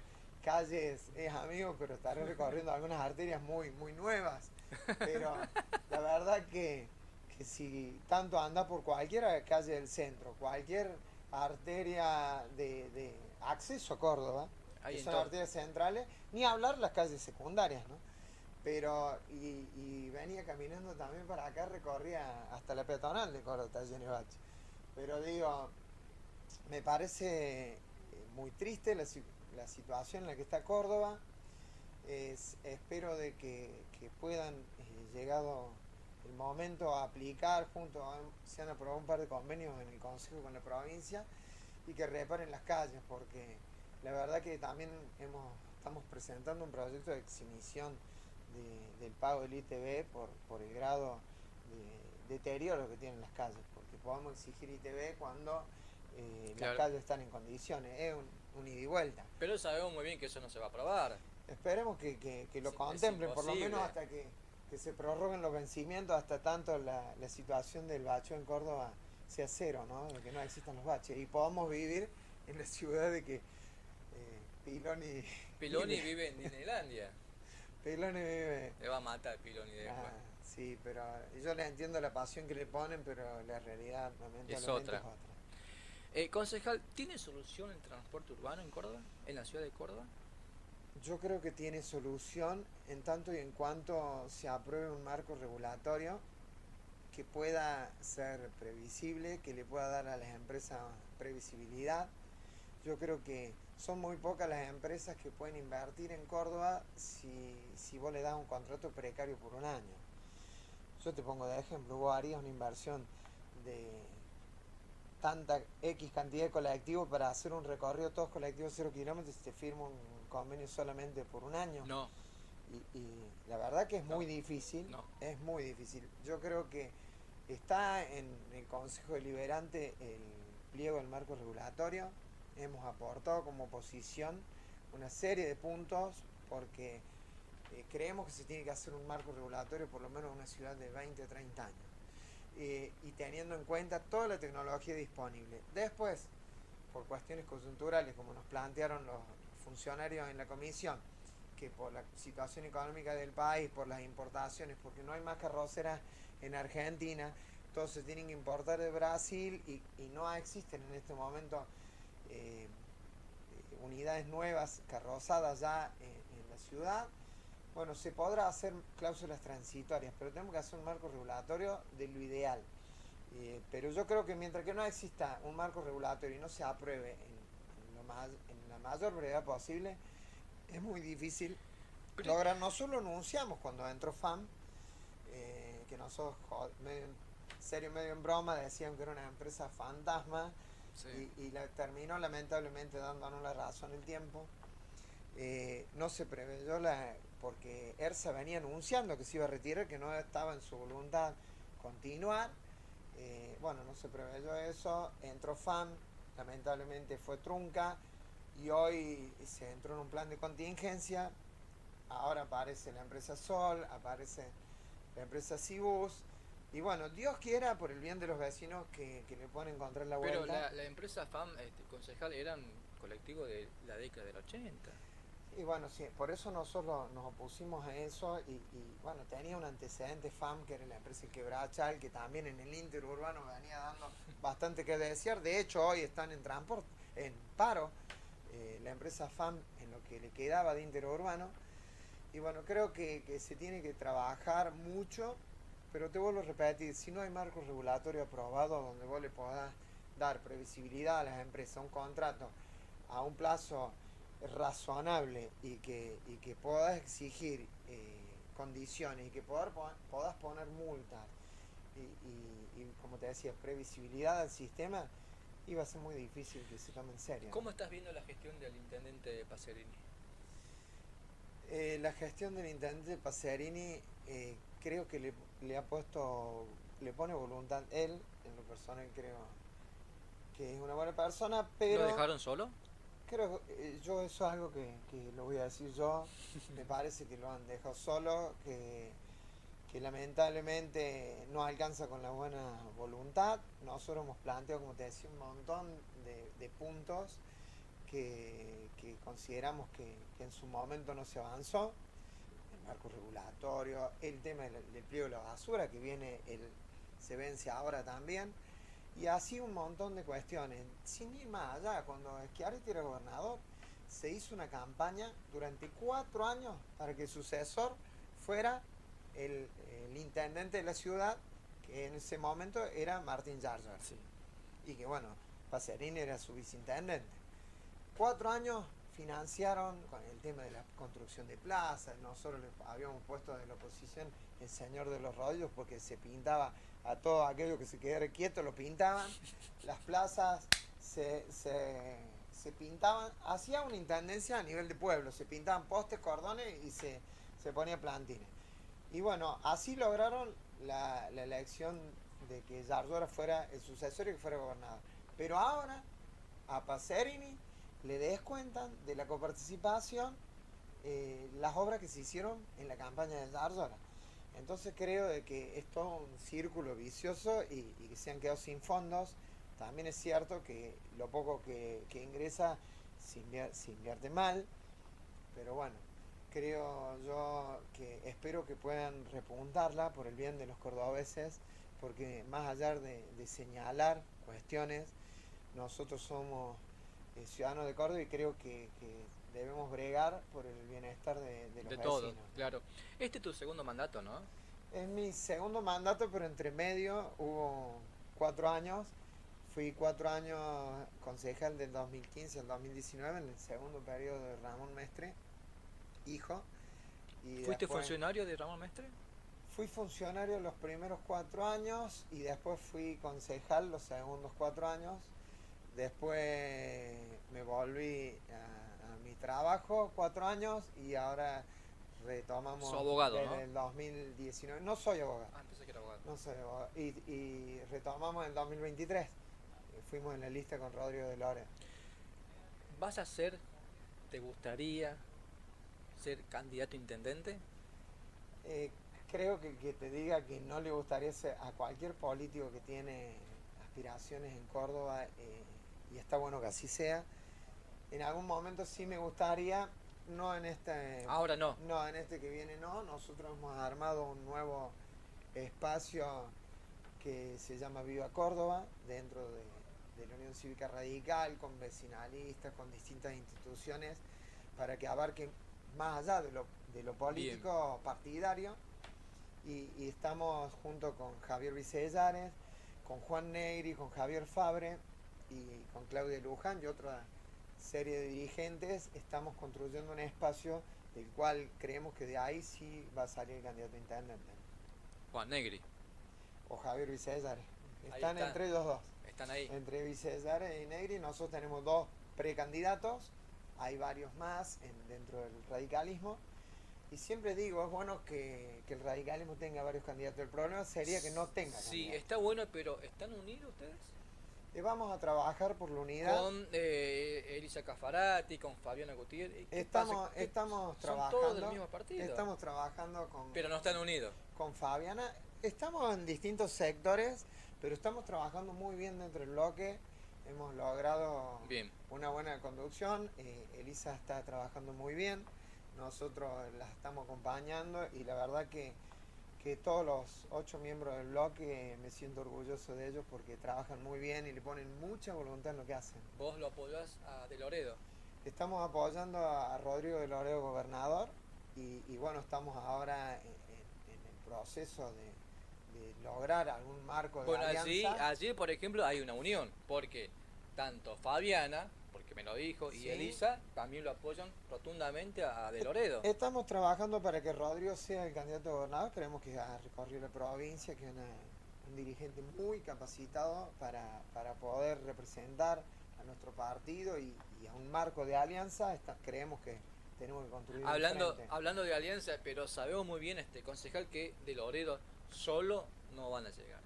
calles, es amigo, pero estará recorriendo algunas arterias muy nuevas. Pero la verdad que si tanto anda por cualquier calle del centro, cualquier arteria de acceso a Córdoba, Ahí que en son todo. arterias centrales, ni hablar las calles secundarias, ¿no? Pero, y venía caminando también para acá, recorría hasta la peatonal de Córdoba, está lleno de baches. Pero digo, me parece muy triste la situación en la que está Córdoba. Espero de que puedan, llegado el momento, a aplicar se han aprobado un par de convenios en el Consejo con la provincia y que reparen las calles, porque la verdad que también estamos presentando un proyecto de exhibición del pago del ITV por el grado de deterioro que tienen las calles, porque podemos exigir ITV cuando Claro. las calles están en condiciones, es un ida y vuelta. Pero sabemos muy bien que eso no se va a aprobar. Esperemos que lo Es contemplen, por lo imposible. menos hasta que se prorroguen los vencimientos, hhasta tanto la situación del bacheo en Córdoba sea cero, ¿no? De que no existan los baches y podamos vivir en la ciudad de que Piloni vive en Disneylandia. Piloni vive. Le va a matar Piloni después. Sí, pero yo le entiendo la pasión que le ponen, pero la realidad lamentablemente otra. es otra. Concejal, ¿tiene solución el transporte urbano en Córdoba? ¿En la ciudad de Córdoba? Yo creo que tiene solución en tanto y en cuanto se apruebe un marco regulatorio que pueda ser previsible, que le pueda dar a las empresas previsibilidad. Yo creo que son muy pocas las empresas que pueden invertir en Córdoba si vos le das un contrato precario por un año. Yo te pongo de ejemplo, vos harías una inversión de tanta X cantidad de colectivos para hacer un recorrido todos colectivos 0 kilómetros y te firma un convenio solamente por un año. No. Y la verdad que es muy No. difícil, No. es muy difícil. Yo creo que está en el Consejo Deliberante el pliego del marco regulatorio. Hemos aportado como oposición una serie de puntos porque creemos que se tiene que hacer un marco regulatorio por lo menos en una ciudad de 20 o 30 años. Y teniendo en cuenta toda la tecnología disponible. Después, por cuestiones coyunturales, como nos plantearon los funcionarios en la comisión, que por la situación económica del país, por las importaciones, porque no hay más carroceras en Argentina, todos se tienen que importar de Brasil y no existen en este momento unidades nuevas carrozadas ya en la ciudad. Bueno, se podrá hacer cláusulas transitorias, pero tenemos que hacer un marco regulatorio de lo ideal. Pero yo creo que mientras que no exista un marco regulatorio y no se apruebe en la mayor brevedad posible, es muy difícil lograr. Nosotros lo anunciamos cuando entró FAM, que nosotros, medio en serio, medio en broma, decían que era una empresa fantasma. Sí. Y terminó lamentablemente dándonos la razón el tiempo. No se preveyó porque ERSA venía anunciando que se iba a retirar, que no estaba en su voluntad continuar. Bueno, no se preveyó eso, entró FAM, lamentablemente fue trunca, y hoy se entró en un plan de contingencia. Ahora aparece la empresa Sol, aparece la empresa Cibus, y bueno, Dios quiera por el bien de los vecinos que le puedan encontrar la vuelta. Pero la empresa FAM, concejal, eran colectivos de la década del 80. Y bueno, sí, por eso nosotros nos opusimos a eso y bueno, tenía un antecedente FAM, que era la empresa Quebrachal, que también en el interurbano venía dando bastante que desear. De hecho, hoy están en transporte, en paro, la empresa FAM en lo que le quedaba de interurbano. Y bueno, creo que se tiene que trabajar mucho, pero te vuelvo a repetir, si no hay marco regulatorio aprobado donde vos le podás dar previsibilidad a las empresas, un contrato a un plazo razonable y que puedas exigir condiciones y que puedas poner multas y como te decía, previsibilidad al sistema, iba a ser muy difícil que se tome en serio. ¿Cómo estás viendo la gestión del intendente Pacerini? La gestión del intendente Pacerini, creo que le pone voluntad él, en lo personal creo que es una buena persona, pero... ¿Lo dejaron solo? Creo yo eso es algo que lo voy a decir yo, me parece que lo han dejado solo, que lamentablemente no alcanza con la buena voluntad. Nosotros hemos planteado, como te decía, un montón de puntos que consideramos que en su momento no se avanzó, el marco regulatorio, el tema del pliego de la basura que se vence ahora también. Y así un montón de cuestiones. Sin ir más allá, cuando Schiaretti era gobernador, se hizo una campaña durante 4 años para que el sucesor fuera el intendente de la ciudad, que en ese momento era Martín Yarjar. Sí. Y que bueno, Pacerini era su viceintendente. 4 años financiaron con el tema de la construcción de plazas. Nosotros le habíamos puesto de la oposición el señor de los rollos porque se pintaba a todo aquello que se quedara quieto, lo pintaban. Las plazas se pintaban, hacía una intendencia a nivel de pueblo, se pintaban postes, cordones y se ponía plantines. Y bueno, así lograron la elección de que Yarlora fuera el sucesor y que fuera gobernador. Pero ahora a Pacerini le descuentan de la coparticipación las obras que se hicieron en la campaña de Yarlora. Entonces creo de que es todo un círculo vicioso y que se han quedado sin fondos. También es cierto que lo poco que ingresa se invierte mal, pero bueno, creo yo que espero que puedan repuntarla por el bien de los cordobeses, porque más allá de señalar cuestiones, nosotros somos ciudadanos de Córdoba y creo que debemos bregar por el bienestar de los De vecinos. todo, claro. Este es tu segundo mandato, ¿no? Es mi segundo mandato, pero entre medio hubo 4 años. Fui 4 años concejal del 2015 al 2019 en el segundo periodo de Ramón Mestre, hijo. Y ¿Fuiste después funcionario de Ramón Mestre? fui funcionario los primeros 4 años y después fui concejal los segundos 4 años. Después me volví a mi trabajo 4 años y ahora retomamos. Sos abogado, desde ¿no? el 2019. No soy abogado. Ah, pensé que era abogado. No soy abogado. Y retomamos en el 2023. Fuimos en la lista con Rodrigo de Lore. ¿Vas a ser, te gustaría ser candidato a intendente? Creo que te diga que no le gustaría ser a cualquier político que tiene aspiraciones en Córdoba, y está bueno que así sea. En algún momento sí me gustaría, no en este... Ahora no. No, en este que viene no. Nosotros hemos armado un nuevo espacio que se llama Viva Córdoba, dentro de la Unión Cívica Radical, con vecinalistas, con distintas instituciones, para que abarque más allá de lo político partidario. Y estamos junto con Javier Vicellares, con Juan Negri, con Javier Fabre y con Claudia Luján y otra serie de dirigentes. Estamos construyendo un espacio del cual creemos que de ahí sí va a salir el candidato a intendente. Juan Negri. O Javier Vicellares. Ahí Están está. entre ellos dos. Están ahí. Entre Vicellares y Negri. Nosotros tenemos 2 precandidatos. Hay varios más dentro del radicalismo. Y siempre digo, es bueno que el radicalismo tenga varios candidatos. El problema sería que no tenga Sí, candidatos. está bueno, pero ¿están unidos ustedes? Vamos a trabajar por la unidad. Con Elisa Cafarati, con Fabiana Gutiérrez. ¿Qué Estamos, pasa? ¿Qué- estamos son todos del trabajando. mismo partido? Estamos trabajando Pero no están unidos. con Fabiana. Estamos en distintos sectores, pero estamos trabajando muy bien dentro del bloque. Hemos logrado Bien. una buena conducción. Elisa está trabajando muy bien. Nosotros la estamos acompañando y la verdad que todos los 8 miembros del bloque me siento orgulloso de ellos porque trabajan muy bien y le ponen mucha voluntad en lo que hacen. Vos lo apoyás a De Loredo. Estamos apoyando a Rodrigo de Loredo, gobernador, y bueno, estamos ahora en el proceso de lograr algún marco de Bueno, alianza. allí, por ejemplo, hay una unión, porque tanto Fabiana, porque me lo dijo, y Sí. Elisa también lo apoyan rotundamente a De Loredo. Estamos trabajando para que Rodrigo sea el candidato a gobernador. Creemos que ha recorrido la provincia, que es un dirigente muy capacitado para poder representar a nuestro partido y a un marco de alianza. Creemos que tenemos que construir un frente. Hablando de alianza, pero sabemos muy bien, concejal, que De Loredo solo no van a llegar.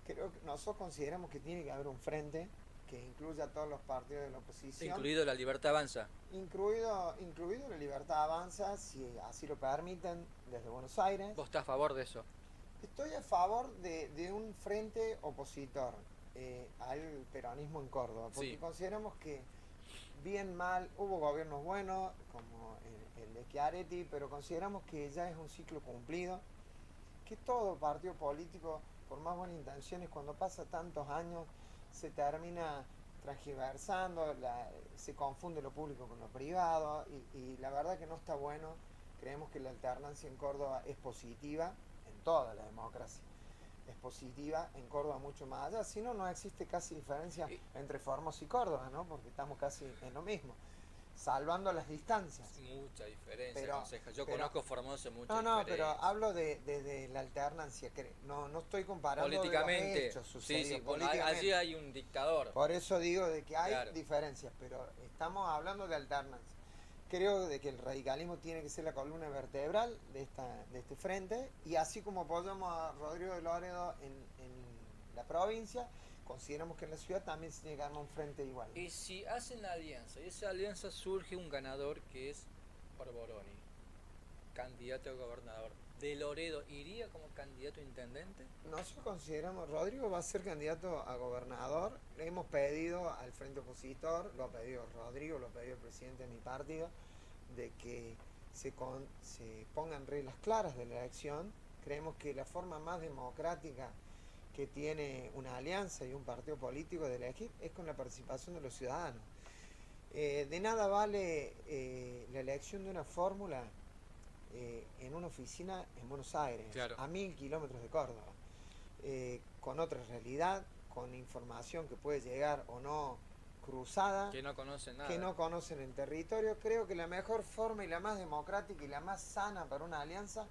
Creo que nosotros consideramos que tiene que haber un frente que incluya a todos los partidos de la oposición. Incluido La Libertad Avanza. Incluido la Libertad Avanza, si así lo permiten, desde Buenos Aires. ¿Vos estás a favor de eso? Estoy a favor de un frente opositor al peronismo en Córdoba, porque Sí. consideramos que bien mal hubo gobiernos buenos, como el de Schiaretti, pero consideramos que ya es un ciclo cumplido, que todo partido político, por más buenas intenciones, cuando pasa tantos años, se termina transgiversando, se confunde lo público con lo privado, y la verdad que no está bueno. Creemos que la alternancia en Córdoba es positiva, en toda la democracia es positiva, en Córdoba mucho más allá, si no, no existe casi diferencia entre Formosa y Córdoba, ¿no? Porque estamos casi en lo mismo, salvando las distancias. Mucha diferencia, Pero- concejal. Yo pero- conozco Formosa, mucha No, diferencia. pero hablo de la alternancia, que no estoy comparando de los Políticamente, hechos sí, sucedidos, sí, políticamente. allí hay un dictador. Por eso digo de que hay Claro. diferencias, pero estamos hablando de alternancia. Creo de que el radicalismo tiene que ser la columna vertebral de este frente, y así como apoyamos a Rodrigo de Loredo en la provincia, consideramos que en la ciudad también se tiene que armar un frente igual. Y si hacen la alianza, y esa alianza surge un ganador que es Barboroni, candidato a gobernador. ¿De Loredo iría como candidato a intendente? Nosotros consideramos, Rodrigo va a ser candidato a gobernador. Le hemos pedido al frente opositor, lo ha pedido Rodrigo, lo ha pedido el presidente de mi partido, de que se pongan reglas claras de la elección. Creemos que la forma más democrática que tiene una alianza y un partido político de elegir es con la participación de los ciudadanos. De nada vale la elección de una fórmula en una oficina en Buenos Aires, Claro. a 1000 kilómetros de Córdoba, con otra realidad, con información que puede llegar o no cruzada, Que no conocen nada. que no conocen el territorio. Creo que la mejor forma y la más democrática y la más sana para una alianza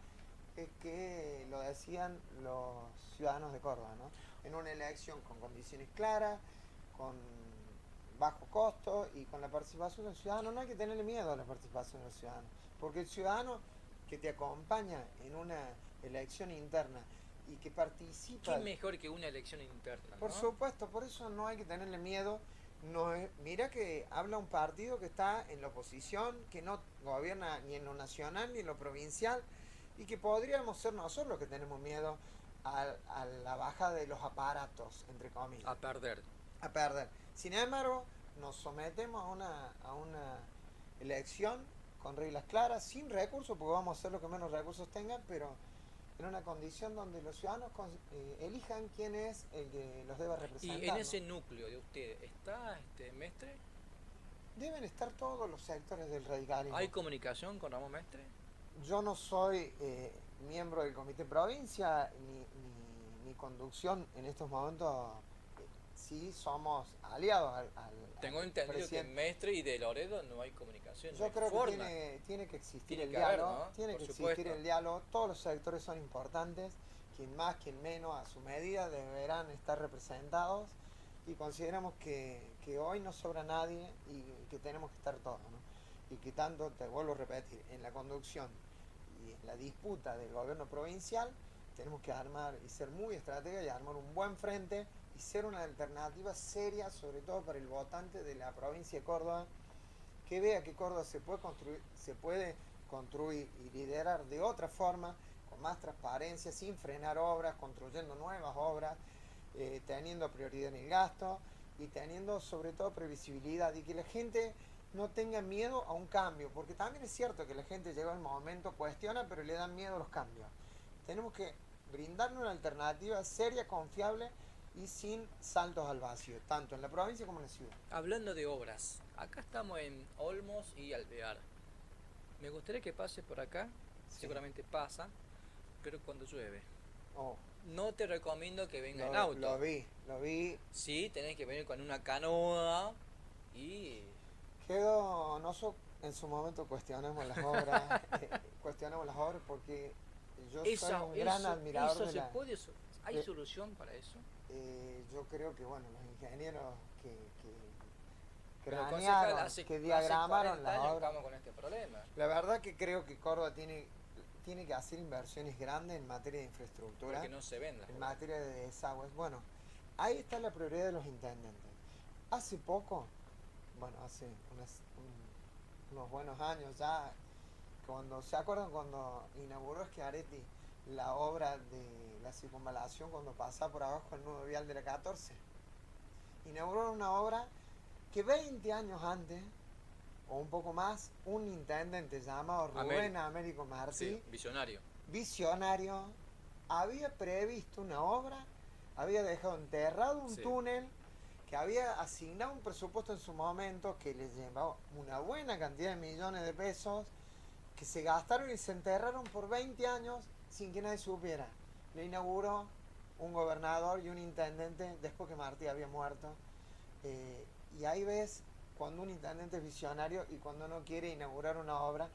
es que lo decían los ciudadanos de Córdoba, ¿no? En una elección con condiciones claras, con bajo costo y con la participación del ciudadano. No hay que tenerle miedo a la participación del ciudadano, porque el ciudadano que te acompaña en una elección interna y que participa... ¿Qué mejor que una elección interna? Por ¿no? supuesto, por eso no hay que tenerle miedo. No es, mira que habla un partido que está en la oposición, que no gobierna ni en lo nacional ni en lo provincial, y que podríamos ser nosotros los que tenemos miedo a la baja de los aparatos, entre comillas, A perder. a perder. Sin embargo, nos sometemos a una elección con reglas claras, sin recursos, porque vamos a hacer lo que menos recursos tengan, pero en una condición donde los ciudadanos elijan quién es el que los deba representar. Y en ¿no? ese núcleo de ustedes, ¿está Mestre? Deben estar todos los sectores del radicalismo. ¿Hay comunicación con Ramón Mestre? Yo no soy miembro del comité provincia ni conducción en estos momentos. Sí somos aliados al Tengo entendido presidente. que Mestre y de Loredo no hay comunicación. Yo no hay creo forma. que tiene que existir Tiene el que haber, diálogo, ¿no? tiene Por que supuesto. existir el diálogo. Todos los sectores son importantes, quien más, quien menos, a su medida deberán estar representados, y consideramos que hoy no sobra nadie y que tenemos que estar todos, ¿no? Y que tanto, te vuelvo a repetir, en la conducción y en la disputa del gobierno provincial, tenemos que armar y ser muy estratégicos y armar un buen frente y ser una alternativa seria, sobre todo para el votante de la provincia de Córdoba, que vea que Córdoba se puede construir y liderar de otra forma, con más transparencia, sin frenar obras, construyendo nuevas obras, teniendo prioridad en el gasto y teniendo sobre todo previsibilidad, y que la gente no tenga miedo a un cambio, porque también es cierto que la gente llega al momento, cuestiona, pero le dan miedo a los cambios. Tenemos que brindarle una alternativa seria, confiable y sin saltos al vacío, tanto en la provincia como en la ciudad. Hablando de obras, acá estamos en Olmos y Alvear. Me gustaría que pase por acá, Sí. seguramente pasa, pero cuando llueve. Oh, No te recomiendo que venga en auto. lo vi. Sí, tenés que venir con una canoa y... En su momento cuestionamos las obras, porque yo soy un gran admirador eso de se la... puede, ¿hay de- solución para eso? yo creo que, bueno, los ingenieros que Pero cranearon, concejal, hace que diagramaron 40 las años obras. estamos con este problema. La verdad que creo que Córdoba tiene que hacer inversiones grandes en materia de infraestructura, Porque no se ven las en obras. materia de desagües. Bueno, ahí está la prioridad de los intendentes. Hace poco, bueno, hace unos buenos años ya, ¿se acuerdan cuando inauguró Schiaretti la obra de la circunvalación cuando pasaba por abajo el nudo vial de la 14? Inauguró una obra que 20 años antes, o un poco más, un intendente llamado Rubén Américo Martí, Sí, visionario. visionario, había previsto una obra, había dejado enterrado un Sí. túnel, que había asignado un presupuesto en su momento que le llevaba una buena cantidad de millones de pesos, que se gastaron y se enterraron por 20 años sin que nadie supiera. Le inauguró un gobernador y un intendente después que Martí había muerto. Y ahí ves cuando un intendente es visionario y cuando no quiere inaugurar una obra.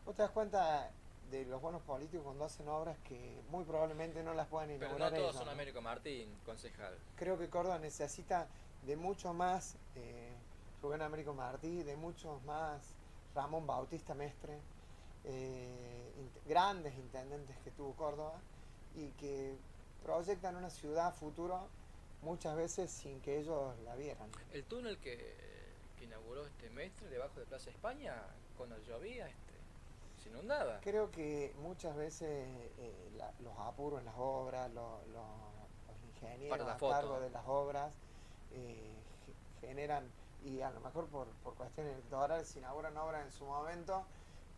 Vos te das cuenta de los buenos políticos cuando hacen obras que muy probablemente no las pueden Pero inaugurar no todos ellos, son ¿no? Américo Martín, concejal. Creo que Córdoba necesita de mucho más Rubén Américo Martí, de muchos más Ramón Bautista Mestre, grandes intendentes que tuvo Córdoba y que proyectan una ciudad a futuro muchas veces sin que ellos la vieran. El túnel que inauguró este Mestre debajo de Plaza España, cuando llovía, se inundaba. Creo que muchas veces los apuros en las obras, los ingenieros Para la a foto. cargo de las obras generan, y a lo mejor por cuestiones electorales se inauguran obras en su momento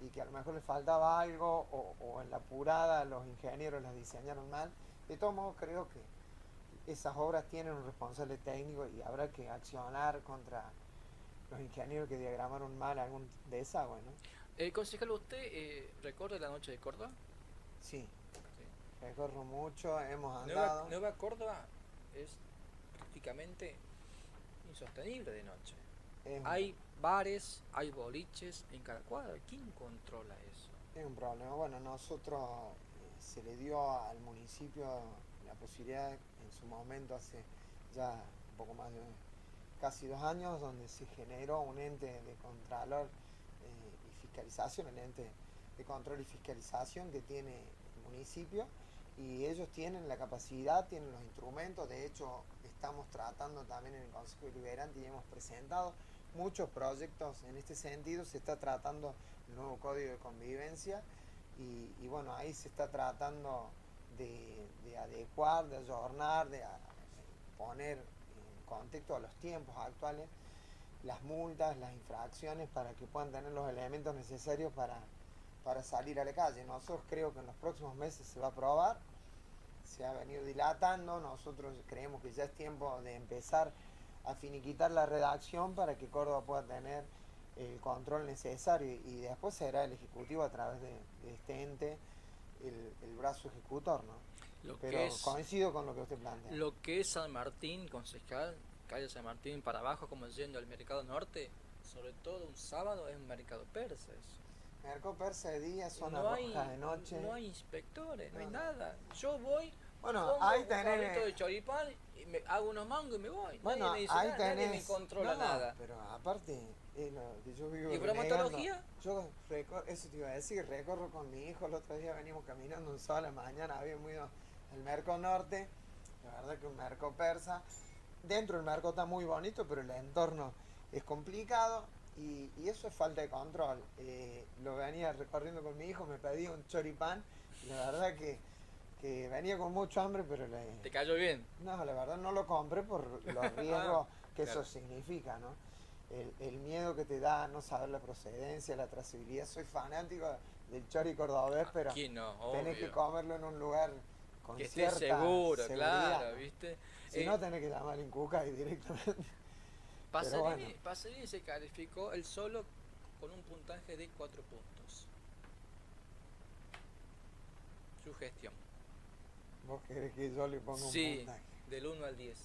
y que a lo mejor les faltaba algo o en la apurada los ingenieros las diseñaron mal. De todos modos creo que esas obras tienen un responsable técnico y habrá que accionar contra los ingenieros que diagramaron mal algún desagüe, ¿no? Concejal, ¿usted recuerda la noche de Córdoba? Sí, Sí. recorro mucho, hemos andado. Nueva Córdoba es prácticamente insostenible de noche. Hay bares, hay boliches en cada cuadra. ¿Quién controla eso? Es un problema. Bueno, nosotros se le dio al municipio la posibilidad en su momento, hace ya un poco más de casi 2 años, donde se generó un ente de contralor y fiscalización, el ente de control y fiscalización que tiene el municipio, y ellos tienen la capacidad, tienen los instrumentos. De hecho, estamos tratando también en el Consejo Deliberante y hemos presentado muchos proyectos en este sentido. Se está tratando el nuevo Código de Convivencia y bueno, ahí se está tratando de adecuar, de ayornar, de poner en contexto a los tiempos actuales las multas, las infracciones, para que puedan tener los elementos necesarios para salir a la calle. Nosotros creo que en los próximos meses se va a aprobar, se ha venido dilatando, nosotros creemos que ya es tiempo de empezar a finiquitar la redacción para que Córdoba pueda tener el control necesario y después será el Ejecutivo a través de este ente el brazo ejecutor, ¿no? Pero coincido con lo que usted plantea. Lo que es San Martín, concejal, calle San Martín para abajo, como yendo al Mercado Norte, sobre todo un sábado, es un mercado persa eso. Mercado persa de día, zona No roja de noche. No hay inspectores, no hay No. nada. Yo voy Bueno, Pongo ahí un carrito de tenés. choripán, y hago unos mangos y me voy. Bueno, Nadie me dice ahí nada, nadie me tenés. controla No, nada. pero aparte, es lo que yo vivo ¿Y renegando. bromatología? Eso te iba a decir, recorro con mi hijo. El otro día venimos caminando un sol a la mañana, habíamos ido al Merco Norte. La verdad que un merco persa. Dentro del merco está muy bonito, pero el entorno es complicado y eso es falta de control. Lo venía recorriendo con mi hijo, me pedí un choripán. La verdad que venía con mucho hambre, pero ¿Te cayó bien? no, la verdad no lo compré por los riesgos que Claro. eso significa, ¿no? El miedo que te da no saber la procedencia, la trazabilidad. Soy fanático del chori cordobés, pero Aquí no, tenés que obvio. comerlo en un lugar con Que esté cierta seguro, seguridad, claro, ¿no? ¿viste? Si no, tenés que llamar en Cuca y directamente. Pero bueno, Pasarini se calificó él solo con un puntaje de 4 puntos. Su gestión. vos querés que yo le ponga un Sí, puntaje. del 1 al 10.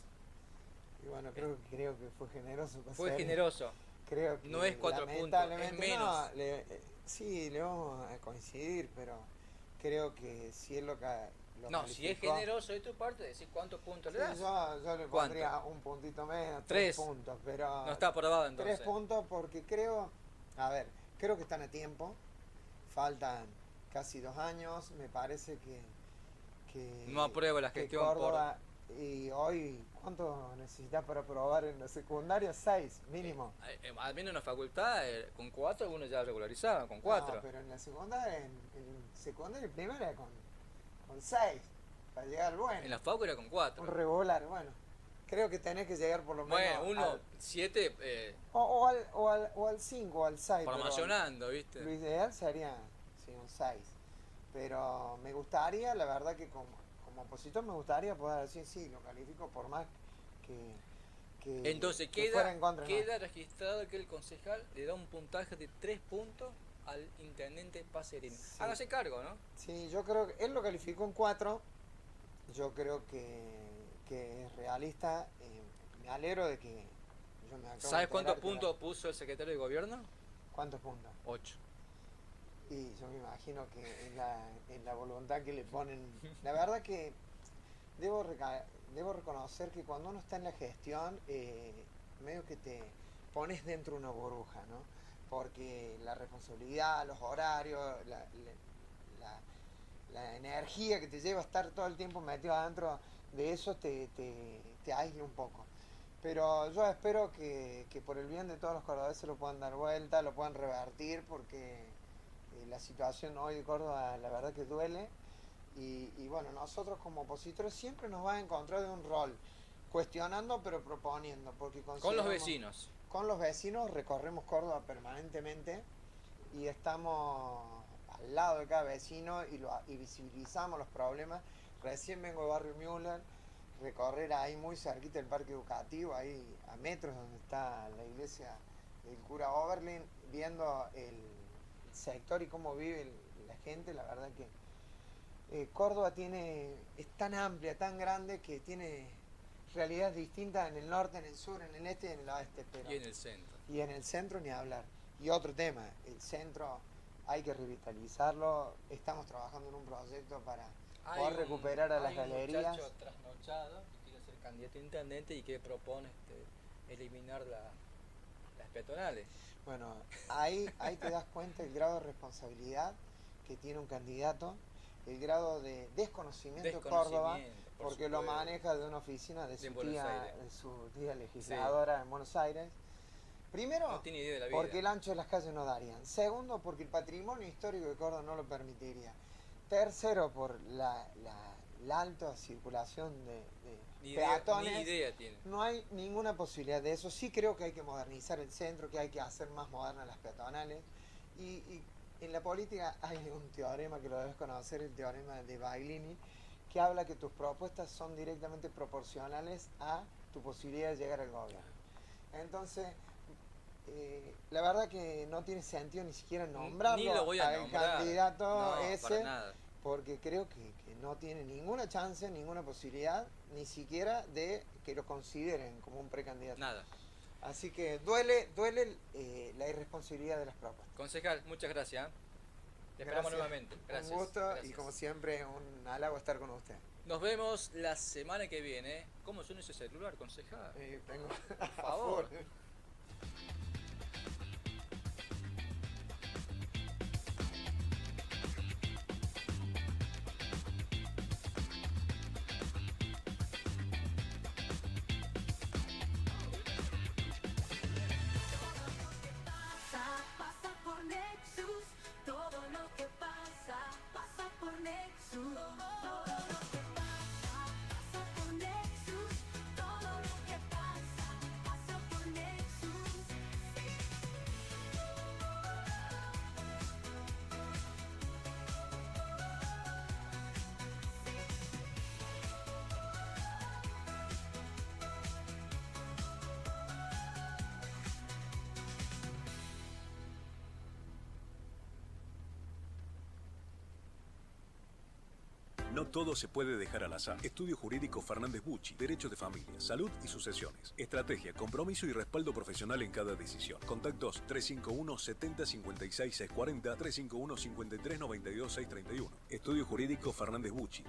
Y bueno, creo que fue generoso. Fue generoso. Creo que No es 4 puntos, es lamentablemente menos. no, sí, le vamos a coincidir, pero creo que si él lo No, si es calificó, generoso de tu parte, decir cuántos puntos sí, le das. yo le ¿Cuánto? pondría un puntito menos, 3 Tres. puntos, pero No está aprobado 3 entonces. puntos porque a ver, creo que están a tiempo, faltan casi 2 años, me parece que No apruebo la que gestión Córdoba, y hoy, ¿cuánto necesitas para aprobar en la secundaria? 6, mínimo. Al menos en la facultad, con 4 algunos ya regularizaban, con 4. No, pero en la secundaria, en secundaria y primaria con 6, para llegar al bueno. En la facu era con Un 4. regular, bueno. Creo que tenés que llegar por lo menos Bueno, uno, al, 7, o al 5 o al 6. promocionando, ¿viste? Lo ideal sería sí, un 6. Pero me gustaría, la verdad que como opositor me gustaría poder decir, sí, lo califico por más Entonces que fuera en contra. queda registrado que el concejal le da un puntaje de 3 puntos al intendente Pacerini. Sí. Hágase cargo, ¿no? Sí, yo creo que él lo calificó en 4. Yo creo que es realista. Me alegro de que yo me acabo ¿Sabes de cuántos enterar que puntos puso el secretario de gobierno? ¿Cuántos puntos? 8. Y yo me imagino que en la voluntad que le ponen. La verdad que debo reconocer que cuando uno está en la gestión, medio que te pones dentro de una burbuja, ¿no? Porque la responsabilidad, los horarios, la energía que te lleva a estar todo el tiempo metido adentro de eso te aísla un poco. Pero yo espero que por el bien de todos los cordobeses lo puedan dar vuelta, lo puedan revertir, porque la situación hoy de Córdoba la verdad que duele. Y bueno, nosotros como opositores siempre nos va a encontrar de un rol, cuestionando pero proponiendo, porque Con los vecinos. con los vecinos recorremos Córdoba permanentemente y estamos al lado de cada vecino y visibilizamos los problemas. Recién vengo de Barrio Müller, recorrer ahí muy cerquita el parque educativo, ahí a metros donde está la iglesia del cura Oberlin, viendo el sector y cómo vive la gente. La verdad que Córdoba es tan amplia, tan grande, que tiene realidades distintas en el norte, en el sur, en el este y en el oeste. Y en el centro. Y en el centro ni hablar. Y otro tema, el centro hay que revitalizarlo. Estamos trabajando en un proyecto para poder recuperar a las galerías. Hay un muchacho trasnochado que quiere ser candidato a intendente y que propone eliminar las peatonales. Bueno, ahí te das cuenta el grado de responsabilidad que tiene un candidato, el grado de desconocimiento de Córdoba, porque lo maneja de una oficina de su tía legisladora en Buenos Aires. Primero, no tiene idea de la vida, porque el ancho de las calles no darían. Segundo, porque el patrimonio histórico de Córdoba no lo permitiría. Tercero, por la alta circulación de peatones. Ni idea tiene. No hay ninguna posibilidad de eso. Sí creo que hay que modernizar el centro, que hay que hacer más modernas las peatonales. Y en la política hay un teorema que lo debes conocer, el teorema de Baglini, que habla que tus propuestas son directamente proporcionales a tu posibilidad de llegar al gobierno. Entonces, la verdad que no tiene sentido ni siquiera nombrarlo ni lo voy a al nombrar. candidato No, ese, para nada. porque creo que no tiene ninguna chance, ninguna posibilidad, ni siquiera de que lo consideren como un precandidato. Nada. Así que duele la irresponsabilidad de las propuestas. Concejal, muchas gracias. Te esperamos nuevamente. Gracias. Un gusto Gracias. y como siempre un halago estar con usted. Nos vemos la semana que viene. ¿Cómo suena ese celular, concejal? Tengo Por favor. Pasa por Nexus, todo lo que pasa, pasa por Nexus. Todo lo que pasa, pasa por Nexus. Todo lo que pasa, pasa por Nexus. No todo se puede dejar al azar. Estudio Jurídico Fernández Bucci. Derecho de familia, salud y sucesiones. Estrategia, compromiso y respaldo profesional en cada decisión. Contactos 351 70 56 640, 351 53 92 631. Estudio Jurídico Fernández Bucci.